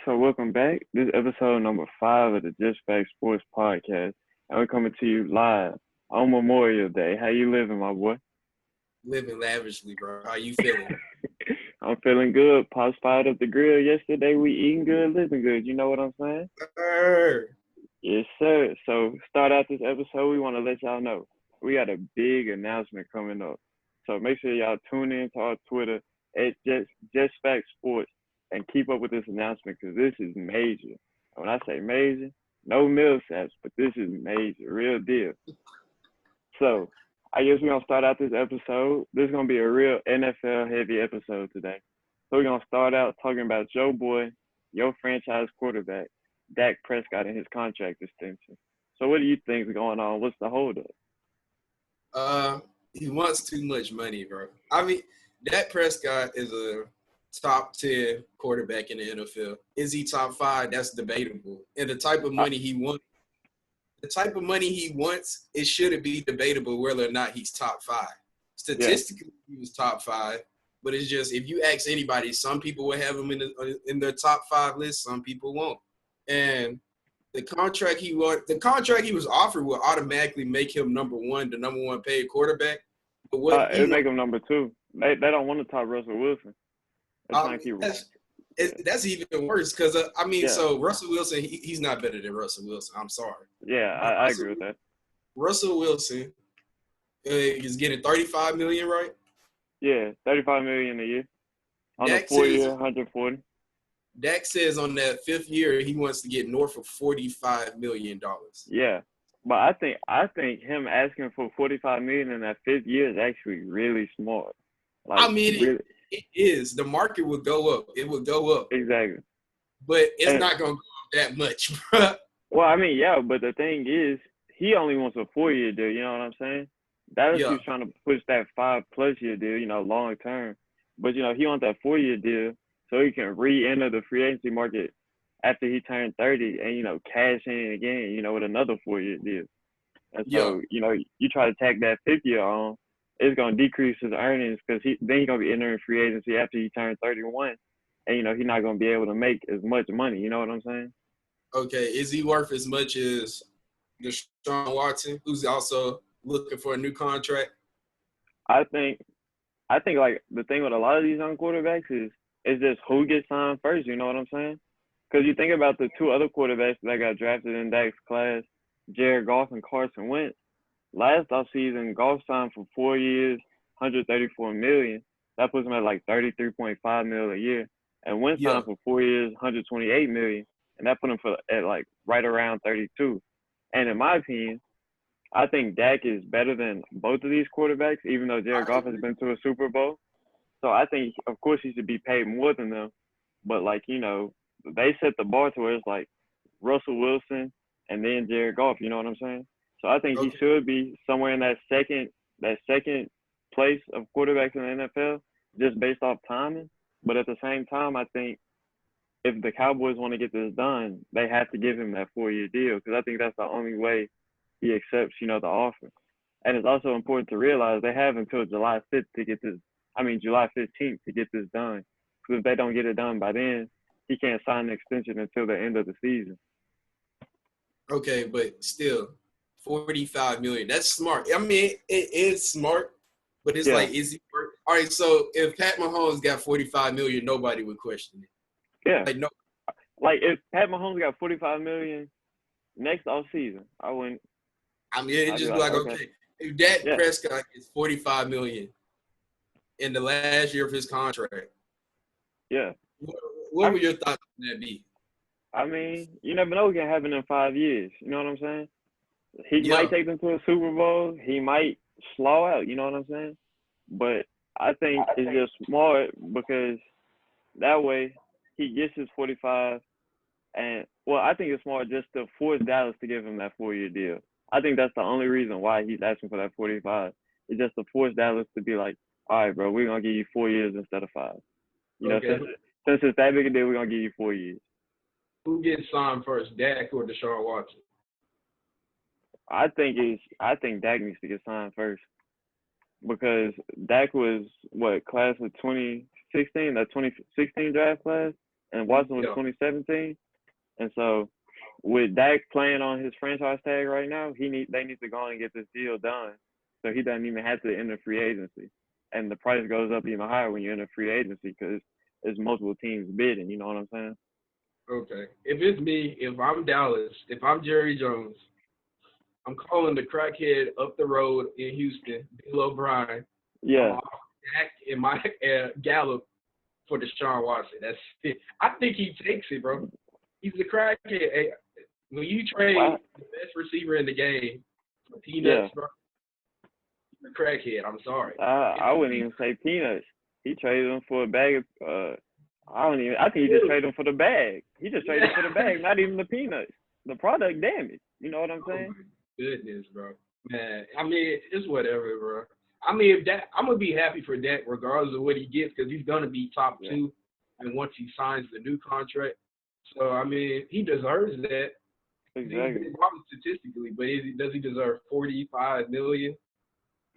So welcome back. This is episode number 5 of the Just Fact Sports Podcast. And we're coming to you live on Memorial Day. How you living, my boy? Living lavishly, bro. How you feeling? I'm feeling good. Pops fired up the grill yesterday. We eating good, living good. You know what I'm saying? Sir. Yes, sir. So start out this episode, we want to let y'all know we got a big announcement coming up. So make sure y'all tune in to our Twitter at Just Fact Sports and keep up with this announcement because this is major. When I say major, no mishaps, but this is major, real deal. So I guess we're going to start out this episode. This is going to be a real NFL-heavy episode today. So we're going to start out talking about your boy, your franchise quarterback, Dak Prescott, and his contract extension. So what do you think is going on? What's the holdup? He wants too much money, bro. I mean, Dak Prescott is a top 10 quarterback in the NFL. Is he top 5? That's debatable. And the type of money he wants, it shouldn't be debatable whether or not he's top 5. Statistically, he was top 5, but it's just if you ask anybody, some people will have him in their top 5 list, some people won't. And the contract he was offered will automatically make him the number one paid quarterback. But what it make him number 2. They don't want to top Russell Wilson. That's even worse because, So Russell Wilson, he's not better than Russell Wilson. I'm sorry. Yeah, I agree with that. Russell Wilson is getting $35 million, right? Yeah, $35 million a year. On Dak a 4-year, $140. Dak says on that 5th year he wants to get north of $45 million. Yeah, but I think him asking for $45 million in that 5th year is actually really smart. Really. It is. The market will go up. It will go up. Exactly. But it's not going to go up that much, bro. Well, but the thing is, he only wants a 4-year deal, you know what I'm saying? Dallas was trying to push that 5+ year deal, long term. But, he wants that 4-year deal so he can re-enter the free agency market after he turned 30 and, cash in again, with another 4-year deal. And so, you try to tack that 5th year on, it's going to decrease his earnings because then he's going to be entering free agency after he turns 31. And, he's not going to be able to make as much money. You know what I'm saying? Okay. Is he worth as much as Deshaun Watson, who's also looking for a new contract? I think like the thing with a lot of these young quarterbacks is just who gets signed first. You know what I'm saying? Because you think about the 2 other quarterbacks that got drafted in Dak's class, Jared Goff and Carson Wentz. Last offseason, Goff signed for 4 years, $134 million. That puts him at like $33.5 million a year. And Wentz signed for 4 years, $128 million, and that put him at like right around 32. And in my opinion, I think Dak is better than both of these quarterbacks, even though Jared Goff has been to a Super Bowl. So I think, of course, he should be paid more than them. But they set the bar to where it's like Russell Wilson and then Jared Goff. You know what I'm saying? So I think he should be somewhere in that second place of quarterbacks in the NFL just based off timing. But at the same time, I think if the Cowboys want to get this done, they have to give him that 4-year deal because I think that's the only way he accepts, the offer. And it's also important to realize they have until July 15th to get this done. Because if they don't get it done by then, he can't sign an extension until the end of the season. Okay, but still, $45 million. That's smart. I mean, it is smart, but it's like, is he worth? All right, so if Pat Mahomes got $45 million, nobody would question it. Yeah. No. Like if Pat Mahomes got $45 million next offseason, I wouldn't. I mean, it'd just be like, okay, if Dak Prescott gets $45 million in the last year of his contract, what would your thoughts on that be? I mean, you never know what can happen in 5 years. You know what I'm saying? He might take them to a Super Bowl. He might slow out. You know what I'm saying? But I think it's just smart because that way he gets his 45. And, I think it's smart just to force Dallas to give him that 4-year deal. I think that's the only reason why he's asking for that 45. It's just to force Dallas to be like, all right, bro, we're going to give you 4 years instead of 5. Since it's that big a deal, we're going to give you 4 years. Who gets signed first, Dak or Deshaun Watson? I think Dak needs to get signed first because Dak was class of 2016, that 2016 draft class. and Watson was Yeah. 2017. And so with Dak playing on his franchise tag right now, they need to go on and get this deal done, so he doesn't even have to enter free agency, and the price goes up even higher when you enter free agency because there's multiple teams bidding. You know what I'm saying? Okay. If it's me, if I'm Dallas, if I'm Jerry Jones, I'm calling the crackhead up the road in Houston, Bill O'Brien. I'm Yeah. off Dak and my Gallup for Deshaun Watson. That's it. I think he takes it, bro. He's the crackhead. Hey, when you trade the best receiver in the game for peanuts, bro, you're a crackhead. I'm sorry. I wouldn't even say peanuts. He traded him for a bag of. I think he just traded him for the bag. He just traded him for the bag, not even the peanuts. The product damaged. You know what I'm saying? Oh my goodness, bro. Man, I mean, it's whatever, bro. I mean, I'm gonna be happy for Dak regardless of what he gets because he's gonna be top two, and once he signs the new contract. So I mean, he deserves that. Exactly. Probably statistically, but does he deserve $45 million?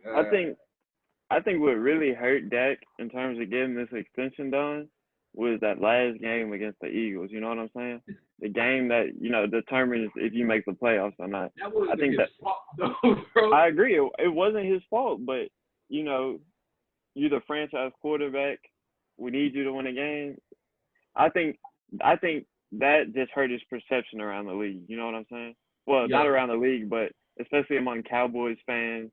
I think what really hurt Dak in terms of getting this extension done was that last game against the Eagles. You know what I'm saying? The game that determines if you make the playoffs or not. That wasn't his fault, though, bro. I agree. It wasn't his fault, but you're the franchise quarterback. We need you to win a game. I think that just hurt his perception around the league. You know what I'm saying? Well, not around the league, but especially among Cowboys fans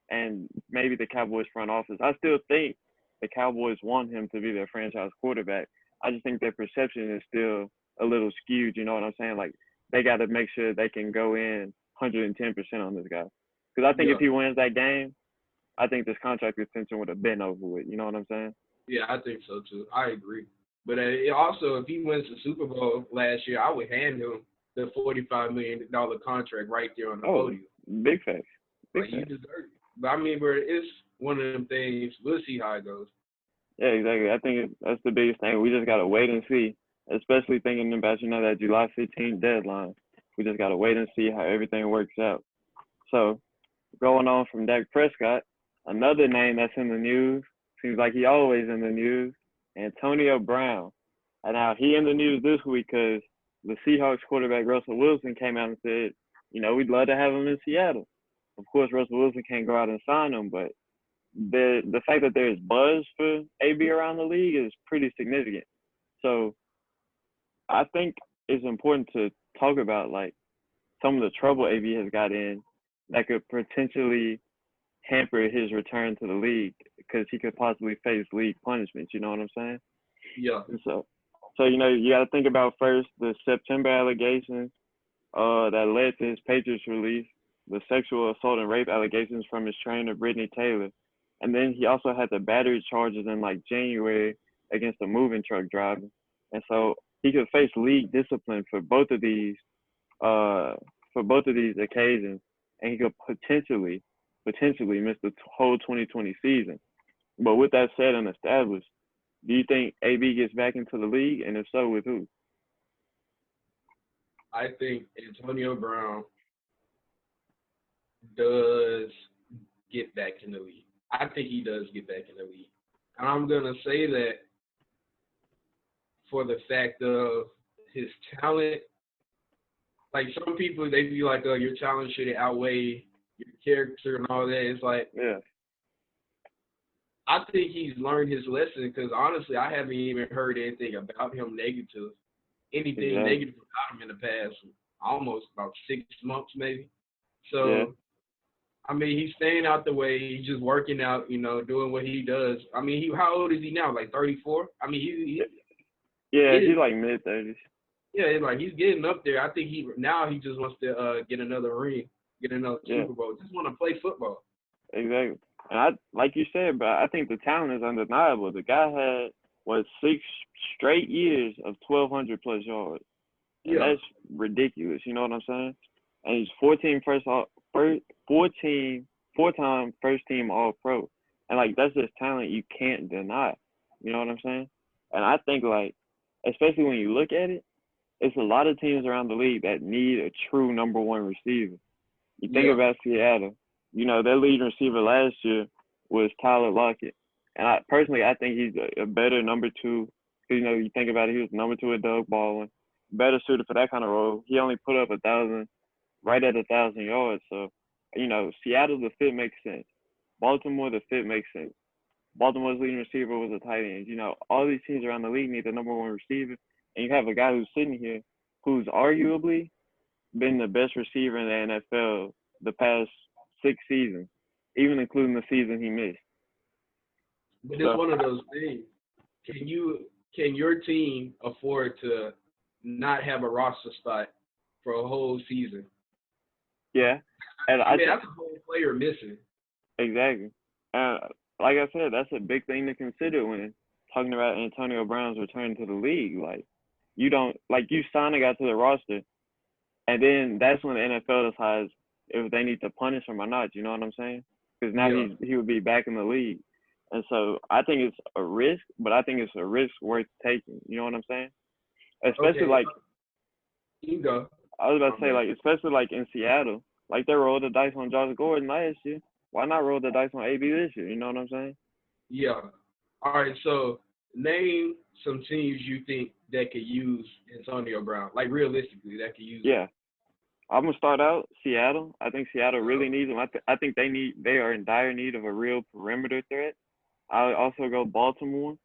and maybe the Cowboys front office. I still think the Cowboys want him to be their franchise quarterback. I just think their perception is still a little skewed. You know what I'm saying? Like, they got to make sure they can go in 110% on this guy. Because I think if he wins that game, I think this contract extension would have been over with. You know what I'm saying? Yeah, I think so too. I agree. But also, if he wins the Super Bowl last year, I would hand him the $45 million contract right there on the podium. Big facts. You deserve it. But I mean, it's one of them things. We'll see how it goes. Yeah, exactly. I think that's the biggest thing. We just got to wait and see, especially thinking about, that July 15th deadline. We just got to wait and see how everything works out. So, going on from Dak Prescott, another name that's in the news, seems like he always in the news, Antonio Brown. And now he in the news this week because the Seahawks quarterback Russell Wilson came out and said, we'd love to have him in Seattle. Of course, Russell Wilson can't go out and sign him, but the fact that there's buzz for AB around the league is pretty significant. So I think it's important to talk about some of the trouble AB has got in that could potentially hamper his return to the league because he could possibly face league punishments. You know what I'm saying? Yeah. And so you got to think about first the September allegations that led to his Patriots release, the sexual assault and rape allegations from his trainer, Brittany Taylor. And then he also had the battery charges in January against a moving truck driver. And so he could face league discipline for both of these occasions, and he could potentially miss the whole 2020 season. But with that said and established, do you think AB gets back into the league, and if so, with who? I think Antonio Brown does get back in the league. I think he does get back in the league. And I'm going to say that for the fact of his talent. Like, some people, they be like, oh, your talent should outweigh your character and all that. It's like, yeah. I think he's learned his lesson because, honestly, I haven't even heard anything about him negative. Anything negative about him in the past, almost about 6 months maybe. So, I mean, he's staying out the way. He's just working out, doing what he does. I mean, how old is he now? Like 34? I mean, he's like mid-30s. Yeah, he's getting up there. I think he just wants to get another ring, get another Super Bowl. Just want to play football. Exactly. And like you said, but I think the talent is undeniable. The guy had 6 straight years of 1,200+ yards. And that's ridiculous. You know what I'm saying? And he's 4-time first team All-Pro. And that's just talent you can't deny. You know what I'm saying? And I think especially when you look at it, it's a lot of teams around the league that need a true number one receiver. You think about Seattle. Their leading receiver last year was Tyler Lockett. And I think he's a better number 2 Because, you think about it, he was number 2 at Doug Baldwin. Better suited for that kind of role. He only put up 1,000, right at 1,000 yards. So, Seattle, the fit makes sense. Baltimore, the fit makes sense. Baltimore's leading receiver was a tight end. All these teams around the league need the number 1 receiver. And you have a guy who's sitting here who's arguably been the best receiver in the NFL the past 6 seasons, even including the season he missed. But it's one of those things. Can your team afford to not have a roster spot for a whole season? Yeah. And that's a whole player missing. Exactly. Like I said, that's a big thing to consider when talking about Antonio Brown's return to the league. Like, you sign a guy to the roster, and then that's when the NFL decides if they need to punish him or not. You know what I'm saying? Because now he would be back in the league. And so I think it's a risk, but I think it's a risk worth taking. You know what I'm saying? Especially you go. I was about to say, especially in Seattle, they rolled the dice on Josh Gordon last year. Why not roll the dice on AB this year? You know what I'm saying? Yeah. All right. So name some teams you think that could use Antonio Brown, realistically, that could use him. Yeah. I'm going to start out Seattle. I think Seattle really needs him. I think they are in dire need of a real perimeter threat. I would also go Baltimore.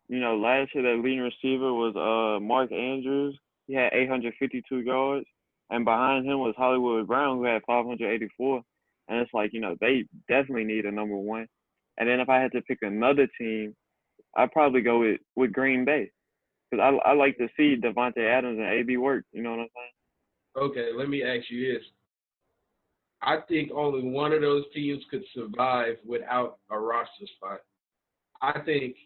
Last year that leading receiver was Mark Andrews. He had 852 yards. And behind him was Hollywood Brown, who had 584. And it's they definitely need a number 1. And then if I had to pick another team, I'd probably go with Green Bay. Because I like to see Devante Adams and AB work. You know what I'm saying? Okay, let me ask you this. I think only one of those teams could survive without a roster spot. I think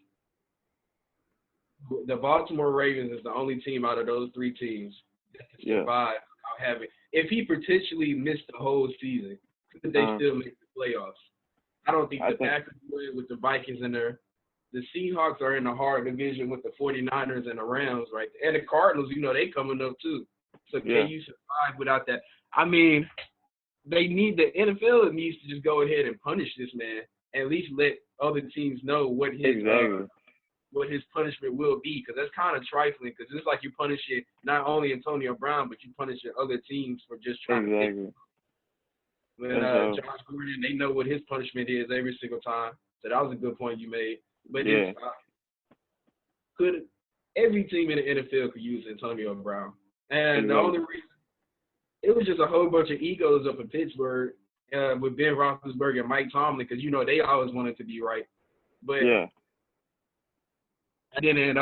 the Baltimore Ravens is the only team out of those 3 teams that can survive without having – if he potentially missed the whole season, could they still make the playoffs? I don't think the Packers would with the Vikings in there. The Seahawks are in a hard division with the 49ers and the Rams, right? And the Cardinals, they coming up too. So can you survive without that? I mean, the NFL needs to just go ahead and punish this man, and at least let other teams know what his punishment will be, because that's kind of trifling, because it's like you're punishing not only Antonio Brown, but you're punishing other teams for just trying to get him. When Josh Gordon, they know what his punishment is every single time. So that was a good point you made. But every team in the NFL could use Antonio Brown. And the only reason, it was just a whole bunch of egos up in Pittsburgh with Ben Roethlisberger and Mike Tomlin, because, they always wanted to be right. But and then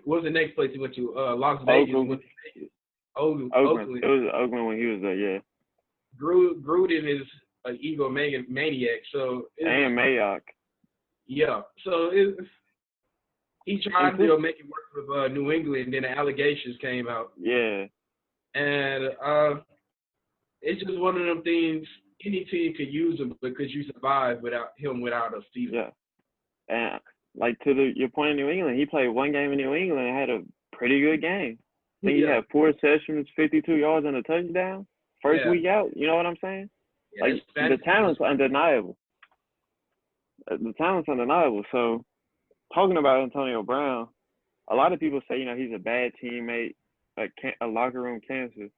what's the next place he went to? Las Vegas. Oakland. It was Oakland when he was there, Gruden is an ego maniac. So and Mayock. Yeah. So he tried to make it work with New England, and then the allegations came out. Yeah. And it's just one of them things. Any team could use him, but could you survive without a season? Yeah. And your point in New England, he played 1 game in New England and had a pretty good game. I think he had 4 sessions, 52 yards and a touchdown. First week out, you know what I'm saying? Yeah, the talent's undeniable. The talent's undeniable. So, talking about Antonio Brown, a lot of people say, he's a bad teammate, a locker room cancer.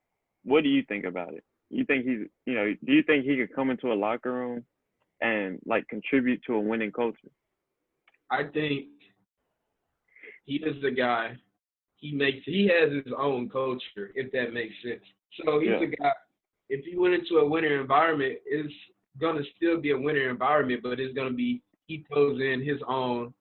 What do you think about it? You think do you think he could come into a locker room and contribute to a winning culture? I think he is the guy. He has his own culture, if that makes sense. So he's a guy. If he went into a winning environment, it's gonna still be a winning environment, but it's gonna be he throws in his own.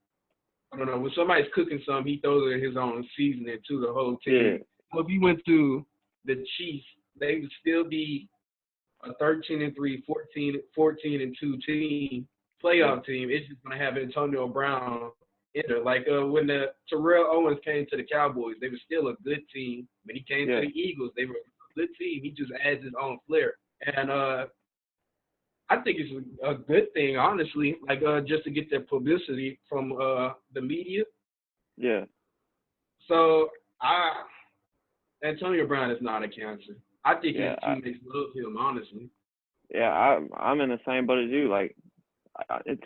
I don't know, when somebody's cooking something, he throws in his own seasoning to the whole team. Yeah. So if he went to the Chiefs, they would still be a 13-3, 14-2 team, playoff team. It's just gonna have Antonio Brown in there. When the Terrell Owens came to the Cowboys, they were still a good team. When he came to the Eagles, they were a good team. He just adds his own flair. And I think it's a good thing, honestly, just to get that publicity from the media. Yeah. So Antonio Brown is not a cancer. I think his teammates love him, honestly. Yeah, I'm in the same boat as you.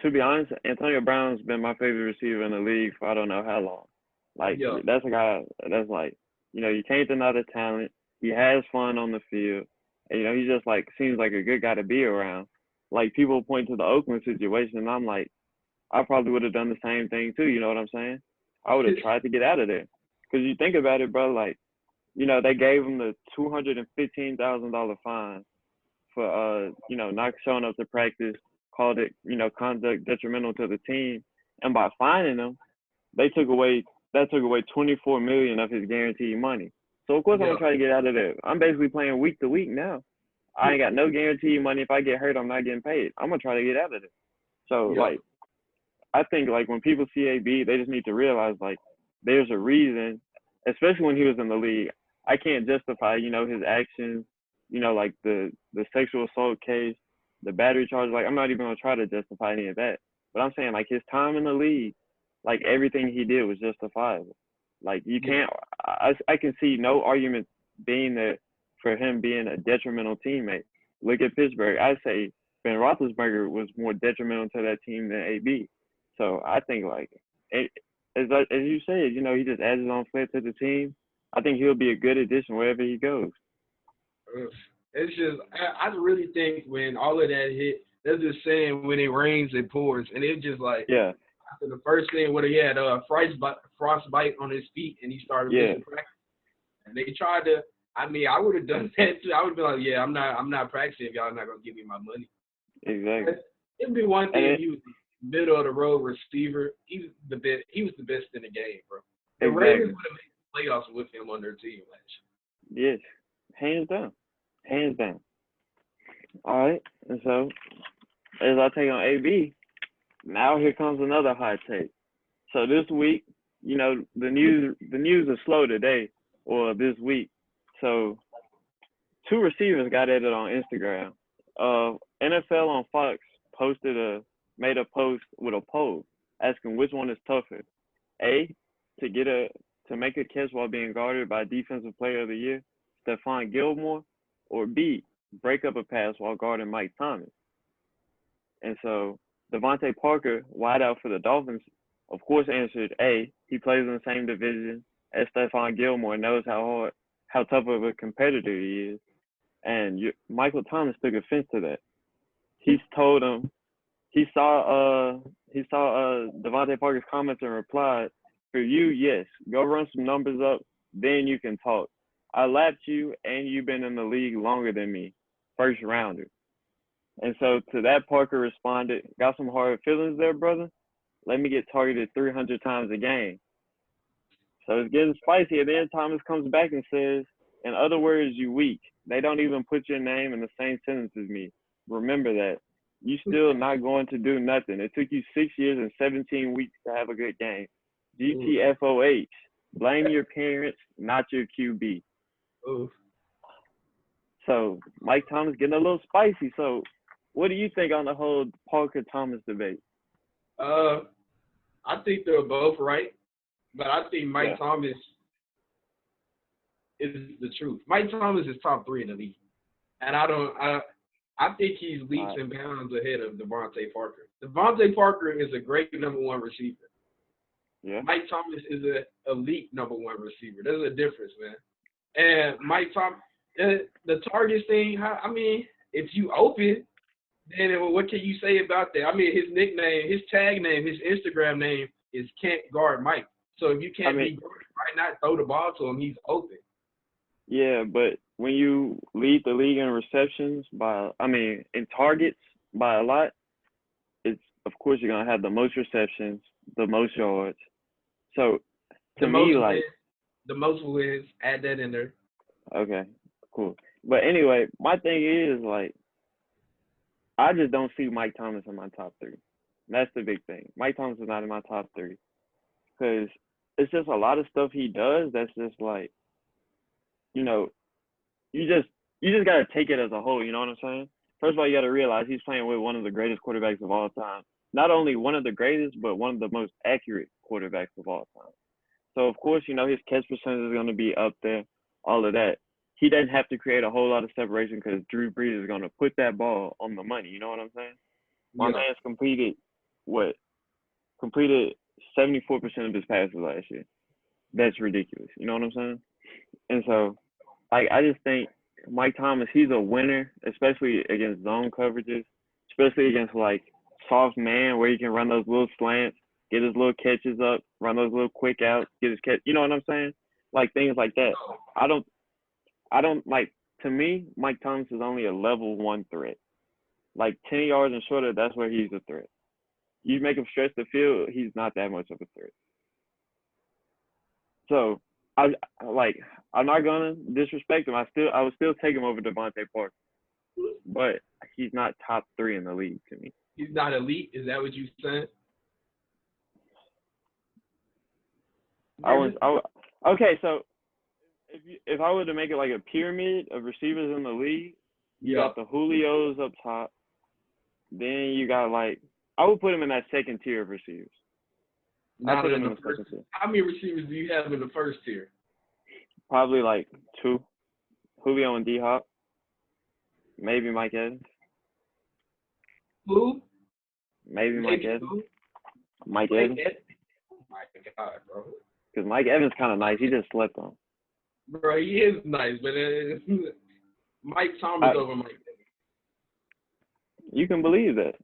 To be honest, Antonio Brown's been my favorite receiver in the league for I don't know how long. Like, Yeah. that's a guy that's like, you can't deny the talent. He has fun on the field. And, he just, like, seems like a good guy to be around. Like, people point to the Oakland situation, and I'm like, I probably would have done the same thing, too. You know what I'm saying? I would have tried to get out of there. Because you think about it, bro, like, they gave him the $215,000 fine for, not showing up to practice, called it, conduct detrimental to the team. And by fining him, that took away $24 million of his guaranteed money. So of course I'm Yeah. gonna try to get out of there. I'm basically playing week to week now. I ain't got no guaranteed money. If I get hurt, I'm not getting paid. I'm gonna try to get out of there. So Yeah. like, I think like when people see AB, they just need to realize like there's a reason, especially when he was in the league. I can't justify his actions, like the sexual assault case, the battery charge. Like I'm not even gonna try to justify any of that. But I'm saying like his time in the league, like everything he did was justifiable. Like you can't, I can see no argument being there for him being a detrimental teammate. Look at Pittsburgh. I say Ben Roethlisberger was more detrimental to that team than AB. So I think like, as you said, he just adds his own flair to the team. I think he'll be a good addition wherever he goes. It's just, I really think when all of that hit, there's this saying, when it rains, it pours. And it's just like, yeah. After the first thing, what he had frostbite on his feet, and he started missing practice. And they tried to, I would have done that too. I would have been like, yeah, I'm not practicing if y'all not going to give me my money. Exactly. It'd be one thing if he was the middle of the road receiver. He was the best in the game, bro. The Ravens would have made playoffs with him on their team last year. Yes. Hands down. All right. And so, as I take on AB, now here comes another hot take. So this week, the news is slow today or this week. So 2 receivers got at it on Instagram. NFL on Fox made a post with a poll asking which one is tougher. A, to make a catch while being guarded by Defensive Player of the Year, Stephon Gilmore, or B, break up a pass while guarding Mike Thomas. And so Devante Parker, wideout for the Dolphins, of course answered A. He plays in the same division as Stephon Gilmore, knows how tough of a competitor he is. And Michael Thomas took offense to that. He's told him he saw Devante Parker's comments and replied, "For you, yes, go run some numbers up, then you can talk. I lapped you, and you've been in the league longer than me, first rounder." And so to that, Parker responded, "Got some hard feelings there, brother? Let me get targeted 300 times a game." So it's getting spicy. And then Thomas comes back and says, "In other words, you weak. They don't even put your name in the same sentence as me. Remember that. You still not going to do nothing. It took you 6 years and 17 weeks to have a good game. GTFOH. Blame your parents, not your QB." Ooh. So Mike Thomas getting a little spicy. So what do you think on the whole Parker-Thomas debate? I think they're both right, but I think Mike Thomas is the truth. Mike Thomas is top 3 in the league, and I think he's leaps and bounds ahead of Devante Parker. Devante Parker is a great number 1 receiver. Yeah. Mike Thomas is an elite number 1 receiver. There's a difference, man. And Mike Thomas, the targets thing, if you open, then what can you say about that? His nickname, his tag name, his Instagram name is Can't Guard Mike. So if you can't be guarded, why not throw the ball to him? He's open. Yeah, but when you lead the league in receptions in targets by a lot, it's of course you're gonna have the most receptions, the most yards. So to me, the most wins, add that in there. Okay, cool. But anyway, my thing is I just don't see Mike Thomas in my top 3. That's the big thing. Mike Thomas is not in my top 3 because it's just a lot of stuff he does that's just like, you just gotta take it as a whole. You know what I'm saying? First of all, you gotta realize he's playing with one of the greatest quarterbacks of all time. Not only one of the greatest, but one of the most accurate quarterbacks of all time. So of course, his catch percentage is gonna be up there. All of that. He doesn't have to create a whole lot of separation because Drew Brees is gonna put that ball on the money. You know what I'm saying? My man's completed 74% of his passes last year. that's ridiculous. You know what I'm saying? And so, like, I just think Mike Thomas, he's a winner, especially against zone coverages, especially against like soft man where he can run those little slants, get his little catches up, run those little quick outs, get his catch. You know what I'm saying? Like things like that. I don't like. To me, Mike Thomas is only a level 1 threat. Like 10 yards and shorter, that's where he's a threat. You make him stretch the field, he's not that much of a threat. So I'm not gonna disrespect him. I would still take him over Devante Parker, but he's not top 3 in the league to me. He's not elite. Is that what you said? Okay. So if I were to make it like a pyramid of receivers in the league, you got the Julios up top. Then you got I would put him in that second tier of receivers. How many receivers do you have in the first tier? Probably 2. Julio and D-Hop. Maybe Mike Evans. Who? Maybe Mike Evans. Who? Mike Evans. Oh my God, bro. Because Mike Evans kind of nice. He just slept on. Bro, he is nice, but Mike Thomas over Mike Evans. You can believe that.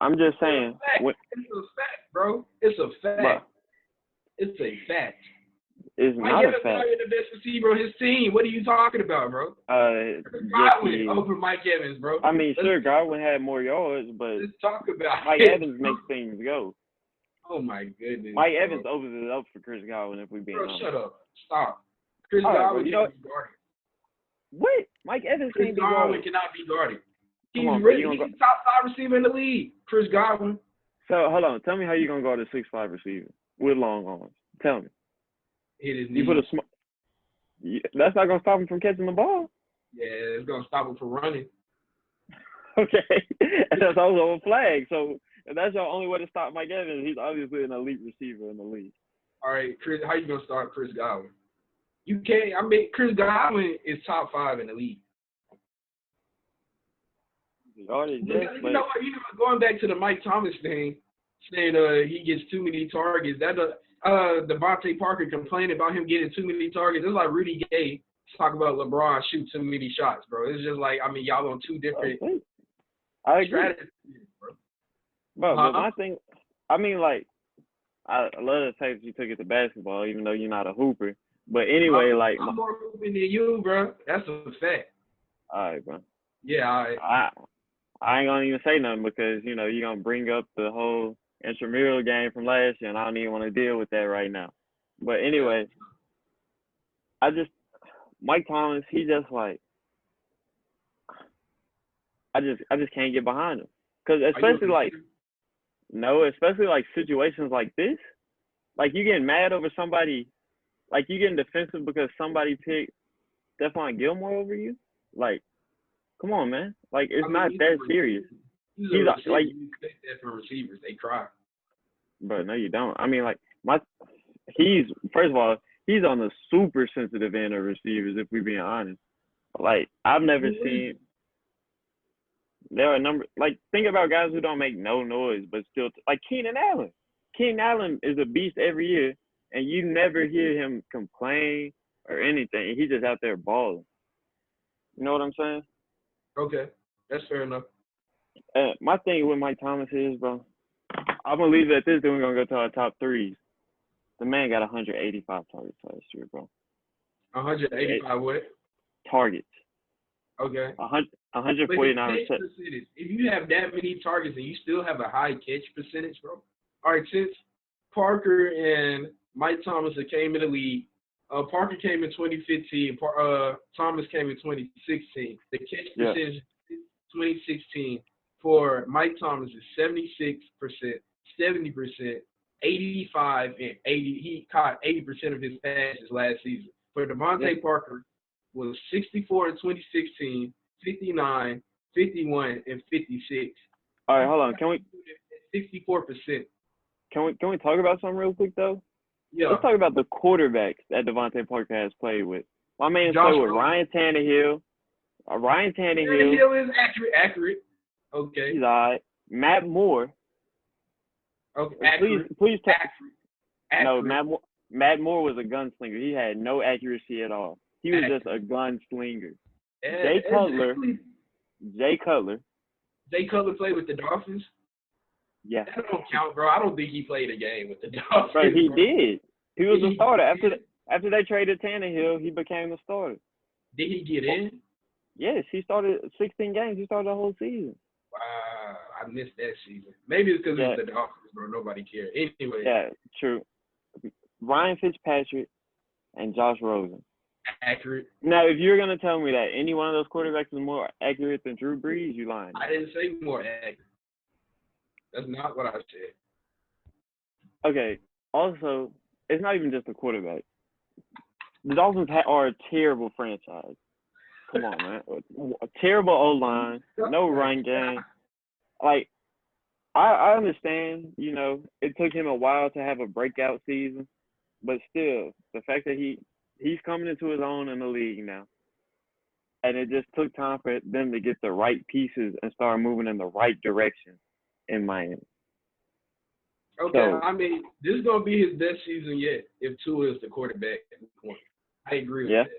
I'm just saying. It's a fact, bro. It's a fact. Bro, it's a fact. It's Mike not Evans a fact. is the best receiver on his team. What are you talking about, bro? Godwin over Mike Evans, bro. I mean, sure, Godwin had more yards, but let's talk about Mike it. Evans makes things go. Oh my goodness. Mike Evans opens it up for Chris Godwin if we being honest. Shut up. Stop. Chris Godwin cannot be guarded. What? Mike Evans can't be guarded. Chris Godwin cannot be guarded. He's the top 5 receiver in the league. Chris Godwin. So hold on. Tell me how you gonna guard a 6'5" receiver with long arms. Tell me. Hit his knee. That's not gonna stop him from catching the ball. Yeah, it's gonna stop him from running. Okay, that's also a flag. So if that's your only way to stop Mike Evans, he's obviously an elite receiver in the league. All right, Chris, how you gonna start Chris Godwin? You can't. I mean, Chris Godwin is top 5 in the league. Going back to the Mike Thomas thing, saying he gets too many targets. That Devante Parker complaining about him getting too many targets. It's like Rudy Gay talk about LeBron shoot too many shots, bro. It's just like, I mean, y'all on 2 different strategies, bro. But my thing, I mean, I love the fact that you took it to basketball, even though you're not a hooper. But anyway, I'm more hooping than you, bro. That's a fact. All right, bro. Yeah, all right. I ain't gonna even say nothing because you're gonna bring up the whole intramural game from last year, and I don't even want to deal with that right now. But anyway, Mike Thomas, he just I just can't get behind him because especially situations like this, you getting mad over somebody, you getting defensive because somebody picked Stephon Gilmore over you, come on, man. It's not that serious. He's you expect that from receivers. They cry. But no, you don't. I mean, first of all, he's on the super sensitive end of receivers, if we're being honest. I've never seen – there are a number – think about guys who don't make no noise, but still – Keenan Allen. Keenan Allen is a beast every year, and you never hear him complain or anything. He's just out there balling. You know what I'm saying? Okay, that's fair enough. My thing with Mike Thomas is, bro, I'm going to leave it at this, then we're going to go to our top 3s. The man got 185 targets last year, bro. 185 what? Targets. Okay. 149 receptions. If you have that many targets and you still have a high catch percentage, bro. All right, since Parker and Mike Thomas came in the league, Parker came in 2015. Thomas came in 2016. The catch percentage 2016 for Mike Thomas is 76%, 70%, 85, and 80. He caught 80% of his passes last season. For Devante Parker was 64 in 2016, 59, 51, and 56. All right, hold on. Can we 64%. Can we talk about something real quick though? Yeah. Let's talk about the quarterbacks that Devante Parker has played with. My man played with Ryan Tannehill. Tannehill is accurate. Okay. He's all right. Matt Moore. Okay. Please. Accurate. No, Matt Moore was a gunslinger. He had no accuracy at all. He was just a gunslinger. Jay Cutler. Jay Cutler played with the Dolphins. Yeah. That don't count, bro. I don't think he played a game with the Dolphins. Bro, he did. He was a starter. After they traded Tannehill, he became the starter. Did he get in? Yes, he started 16 games. He started the whole season. Wow, I missed that season. Maybe it's because it was the Dolphins, bro. Nobody cared. Anyway. Yeah, true. Ryan Fitzpatrick and Josh Rosen. Accurate. Now, if you're going to tell me that any one of those quarterbacks is more accurate than Drew Brees, you're lying. I didn't say more accurate. That's not what I said. Okay. Also, it's not even just the quarterback. The Dolphins are a terrible franchise. Come on, man. A terrible O-line, no run game. Like, I understand, you know, it took him a while to have a breakout season, but still, the fact that he's coming into his own in the league now, and it just took time for them to get the right pieces and start moving in the right direction in Miami. Okay, so, I mean, this is going to be his best season yet if Tua is the quarterback at the point. I agree with that.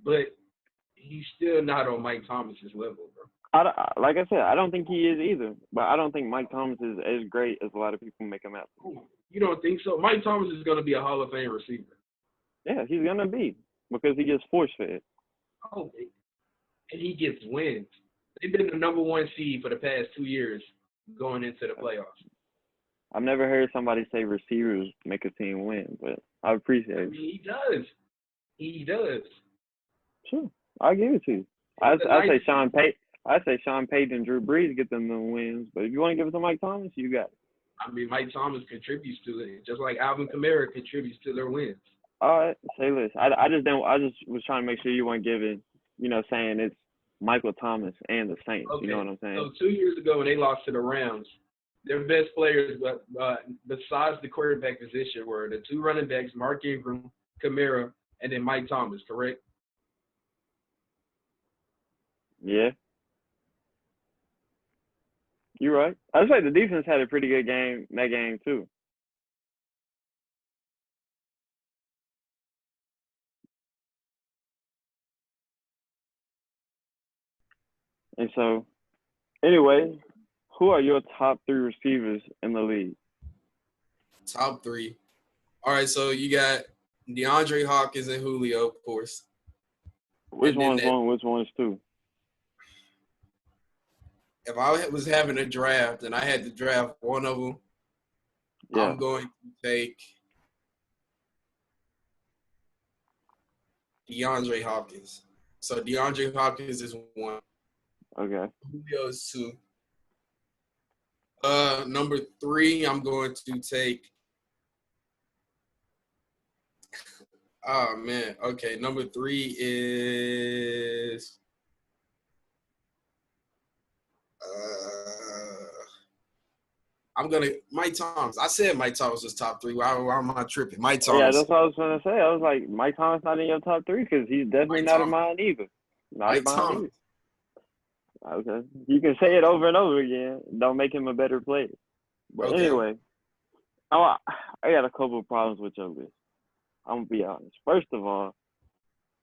But he's still not on Mike Thomas's level, bro. Like I said, I don't think he is either. But I don't think Mike Thomas is as great as a lot of people make him out. You don't think so? Mike Thomas is going to be a Hall of Fame receiver. Yeah, he's going to be because he gets force-fed. Oh, and he gets wins. They've been the number one seed for the past 2 years going into the playoffs. I've never heard somebody say receivers make a team win, but I appreciate it. I mean, he does. He does. Sure, I'll give it to you. I say Sean Payton. I say Sean Payton and Drew Brees get them the wins, but if you want to give it to Mike Thomas, you got it. I mean, Mike Thomas contributes to it, just like Alvin Kamara contributes to their wins. All right, say this. I just was trying to make sure you weren't giving, you know, saying it's Michael Thomas and the Saints. Okay. You know what I'm saying? So 2 years ago when they lost to the Rams, their best players, besides the quarterback position, were the two running backs, Mark Ingram, Kamara, and then Mike Thomas, correct? Yeah. You're right. I was like the defense had a pretty good game that game too. And so, anyway, who are your top three receivers in the league? Top three. All right, so you got DeAndre Hopkins and Julio, of course. Which one's one? Which one's two? If I was having a draft and I had to draft one of them, I'm going to take DeAndre Hopkins. So DeAndre Hopkins is one. Okay. Julio is two. Number three, I'm going to take. Oh man. Okay. Number three is. I'm gonna Mike Thomas. I said Mike Thomas was top three. Why am I tripping? Mike Thomas. Yeah, that's what I was gonna say. I was like, Mike Thomas not in your top three because he's definitely not in mine either. Not in mine either. Okay, you can say it over and over again. Don't make him a better player. But anyway, I got a couple of problems with your list. I'm gonna be honest. First of all,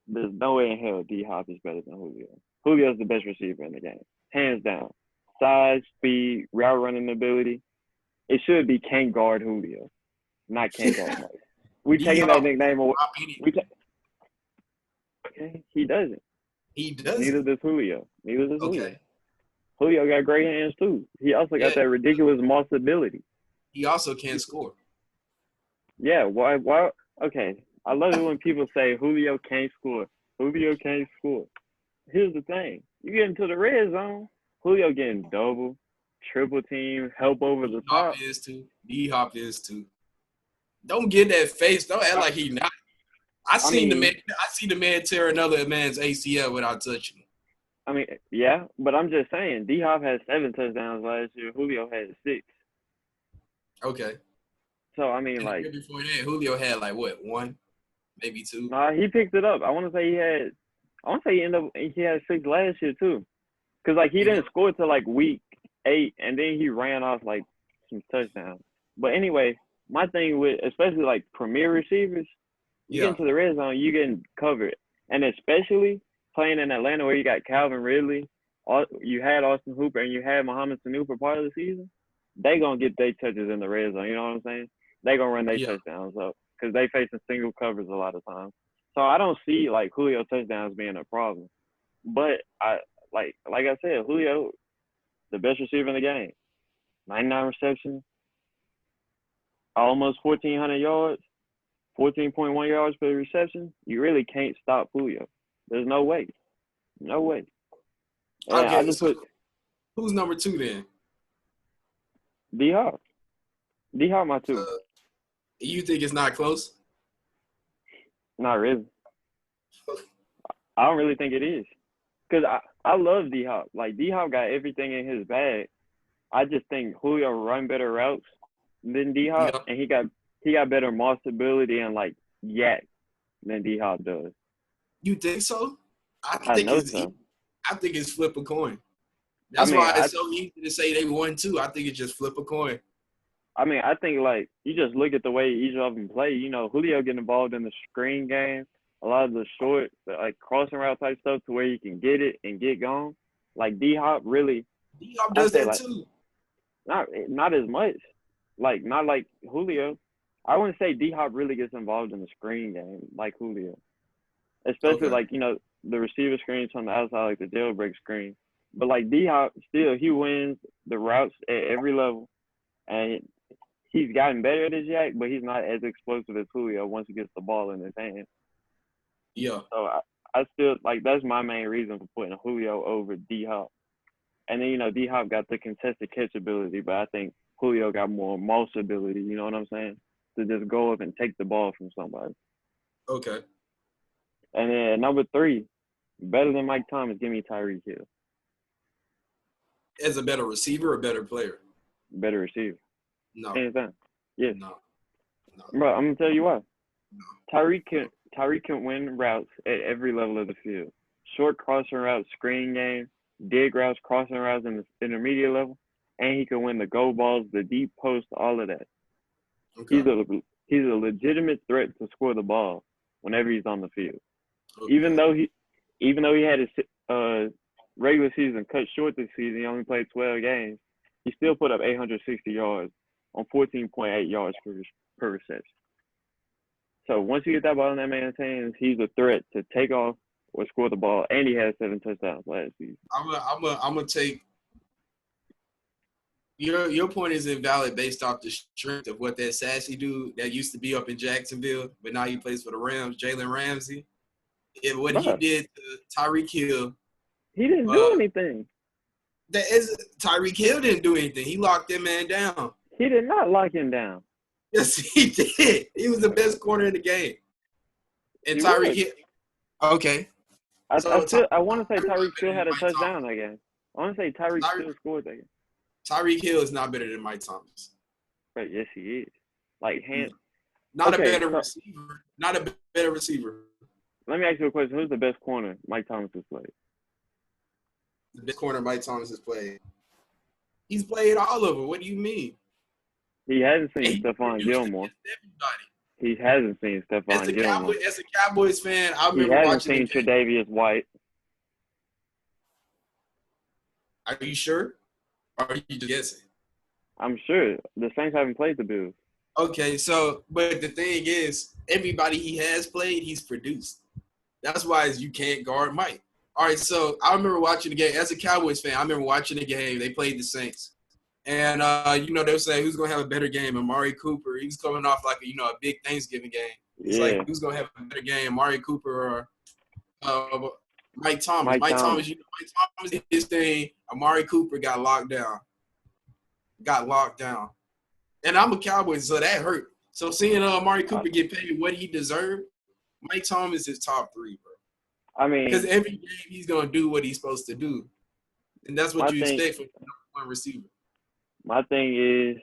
there's no way in hell D-Hop is better than Julio. Julio's the best receiver in the game, hands down. Size, speed, route running ability. It should be can't guard Julio, not can't guard Mike. We taking that nickname away. Okay, he doesn't. He doesn't. Neither does Julio. Julio. Julio got great hands too. He also got that ridiculous moss ability. He also can't score. Yeah. Why? Okay. I love it when people say Julio can't score. Julio can't score. Here's the thing. You get into the red zone, Julio getting double, triple team, help over the top. D-Hop is too. Don't get that face. Don't act like he not. I seen the man tear another man's ACL without touching him. I mean, yeah, but I'm just saying, D-Hop had 7 touchdowns last year. Julio had 6. Okay. So, I mean, and like. Before that, Julio had, like, what, 1? Maybe 2? Nah, he picked it up. I want to say he had 6 last year, too. Because, like, he didn't score till, like, week 8, and then he ran off, like, some touchdowns. But anyway, my thing with especially like premier receivers, you get into the red zone, you getting covered, and especially playing in Atlanta where you got Calvin Ridley, you had Austin Hooper, and you had Mohamed Sanu for part of the season. They gonna get their touches in the red zone. You know what I'm saying? They gonna run their touchdowns up because they facing single covers a lot of times. So I don't see like Julio touchdowns being a problem. But I like I said, Julio, the best receiver in the game, 99 receptions, almost 1,400 yards, 14.1 yards per reception. You really can't stop Julio. There's no way. No way. And okay, I just so who's number 2 then? D-Hop. D-Hop my 2. You think it's not close? Not really. I don't really think it is. Because I love D-Hop. Like, D-Hop got everything in his bag. I just think Julio run better routes than D-Hop, and he got better maul stability and, like, yak than D-Hop does. You think so? I know so. I think it's flip a coin. That's why it's so easy to say they won too. I think it's just flip a coin. I mean, I think, like, you just look at the way each of them play. You know, Julio getting involved in the screen game, a lot of the short, like, crossing route type stuff to where you can get it and get gone. Like, D-Hop really – D-Hop does that too. Not as much. Like, not like Julio. I wouldn't say D-Hop really gets involved in the screen game like Julio. Especially, like, you know, the receiver screens from the outside, like the jailbreak screen. But, like, D-Hop, still, he wins the routes at every level. And he's gotten better at his yak, but he's not as explosive as Julio once he gets the ball in his hand. Yeah. So, I still, like, that's my main reason for putting Julio over D-Hop. And then, you know, D-Hop got the contested catch ability, but I think Julio got more maul ability, you know what I'm saying? To just go up and take the ball from somebody. Okay. And then number 3, better than Mike Thomas, give me Tyreek Hill. As a better receiver or better player? Better receiver. No. Anything. Yes. No. Bro, I'm going to tell you why. No. Tyreek can win routes at every level of the field. Short crossing routes, screen game, dig routes, crossing routes in the intermediate level, and he can win the go balls, the deep post, all of that. Okay. He's a legitimate threat to score the ball whenever he's on the field. Okay. Even though he had his regular season cut short this season, he only played 12 games. He still put up 860 yards on 14.8 yards per reception. So once you get that ball in that man's hands, he's a threat to take off or score the ball, and he had 7 touchdowns last season. I'm gonna take your point is invalid based off the strength of what that sassy dude that used to be up in Jacksonville, but now he plays for the Rams, Jalen Ramsey. And what he did to Tyreek Hill. He didn't do anything. Tyreek Hill didn't do anything. He locked that man down. He did not lock him down. Yes, he did. He was the best corner in the game. And Tyreek Hill. Okay. I want to say Tyreek still had a touchdown that game. I want to say Tyreek still scored that game. Tyreek Hill is not better than Mike Thomas. But yes, he is. Like, not a better receiver. Not a better receiver. Let me ask you a question. Who's the best corner Mike Thomas has played? The best corner Mike Thomas has played. He's played all of them. What do you mean? He hasn't seen Stephon Gilmore. He hasn't seen Stephon Gilmore. As a Cowboys fan, I remember watching. He hasn't seen Tre'Davious White. Are you sure? Or are you just guessing? I'm sure. The Saints haven't played the Bills. Okay, so, but the thing is, everybody he has played, he's produced. That's why you can't guard Mike. All right, so I remember watching the game. As a Cowboys fan, I remember watching the game. They played the Saints. And, they were saying who's going to have a better game. Amari Cooper, he was coming off like, a big Thanksgiving game. It's like, who's going to have a better game, Amari Cooper or Mike Thomas? Mike Thomas did his thing. Amari Cooper got locked down. And I'm a Cowboys, so that hurt. So seeing Amari Cooper get paid what he deserved, Mike Thomas is top 3, bro. I mean, because every game he's going to do what he's supposed to do. And that's what you expect from one receiver. My thing is,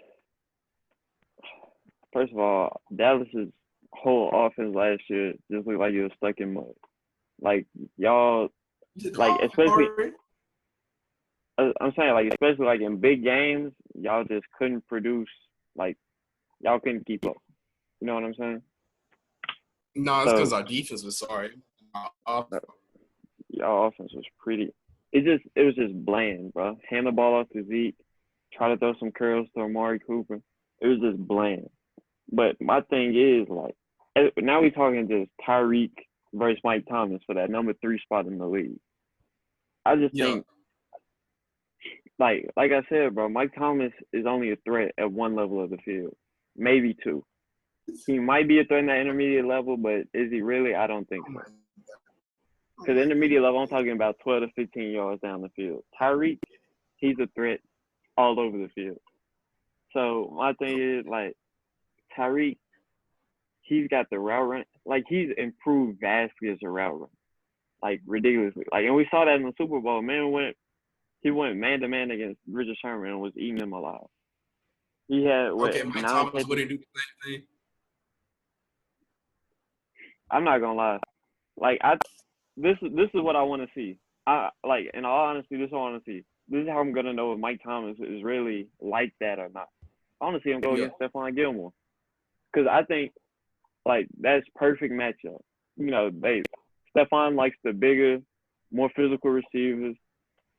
first of all, Dallas's whole offense last year just looked like it was stuck in mud. Like, y'all, like, especially – I'm saying, like, especially, like, in big games, y'all just couldn't produce, like, Y'all couldn't keep up. You know what I'm saying? No, it's because our defense was sorry. Y'all offense was pretty. It was just bland, bro. Hand the ball off to Zeke, try to throw some curls to Amari Cooper. It was just bland. But my thing is, like, now we talking just Tyreek versus Mike Thomas for that number 3 spot in the league. I just think, like I said, bro, Mike Thomas is only a threat at one level of the field, maybe 2. He might be a threat in that intermediate level, but is he really? I don't think so. Because intermediate level, I'm talking about 12 to 15 yards down the field. Tyreek, he's a threat all over the field. So my thing is, like, Tyreek, he's got the route run. Like, he's improved vastly as a route run. Like, ridiculously. Like, and we saw that in the Super Bowl. He went man-to-man against Richard Sherman and was eating him alive. He had, Mike Thomas wouldn't do the same thing. I'm not going to lie. Like, this is what I want to see. In all honesty, this is what I want to see. This is how I'm gonna know if Mike Thomas is really like that or not. I want to see him go against Stephon Gilmore, because I think like that's perfect matchup. You know, Stephon likes the bigger, more physical receivers.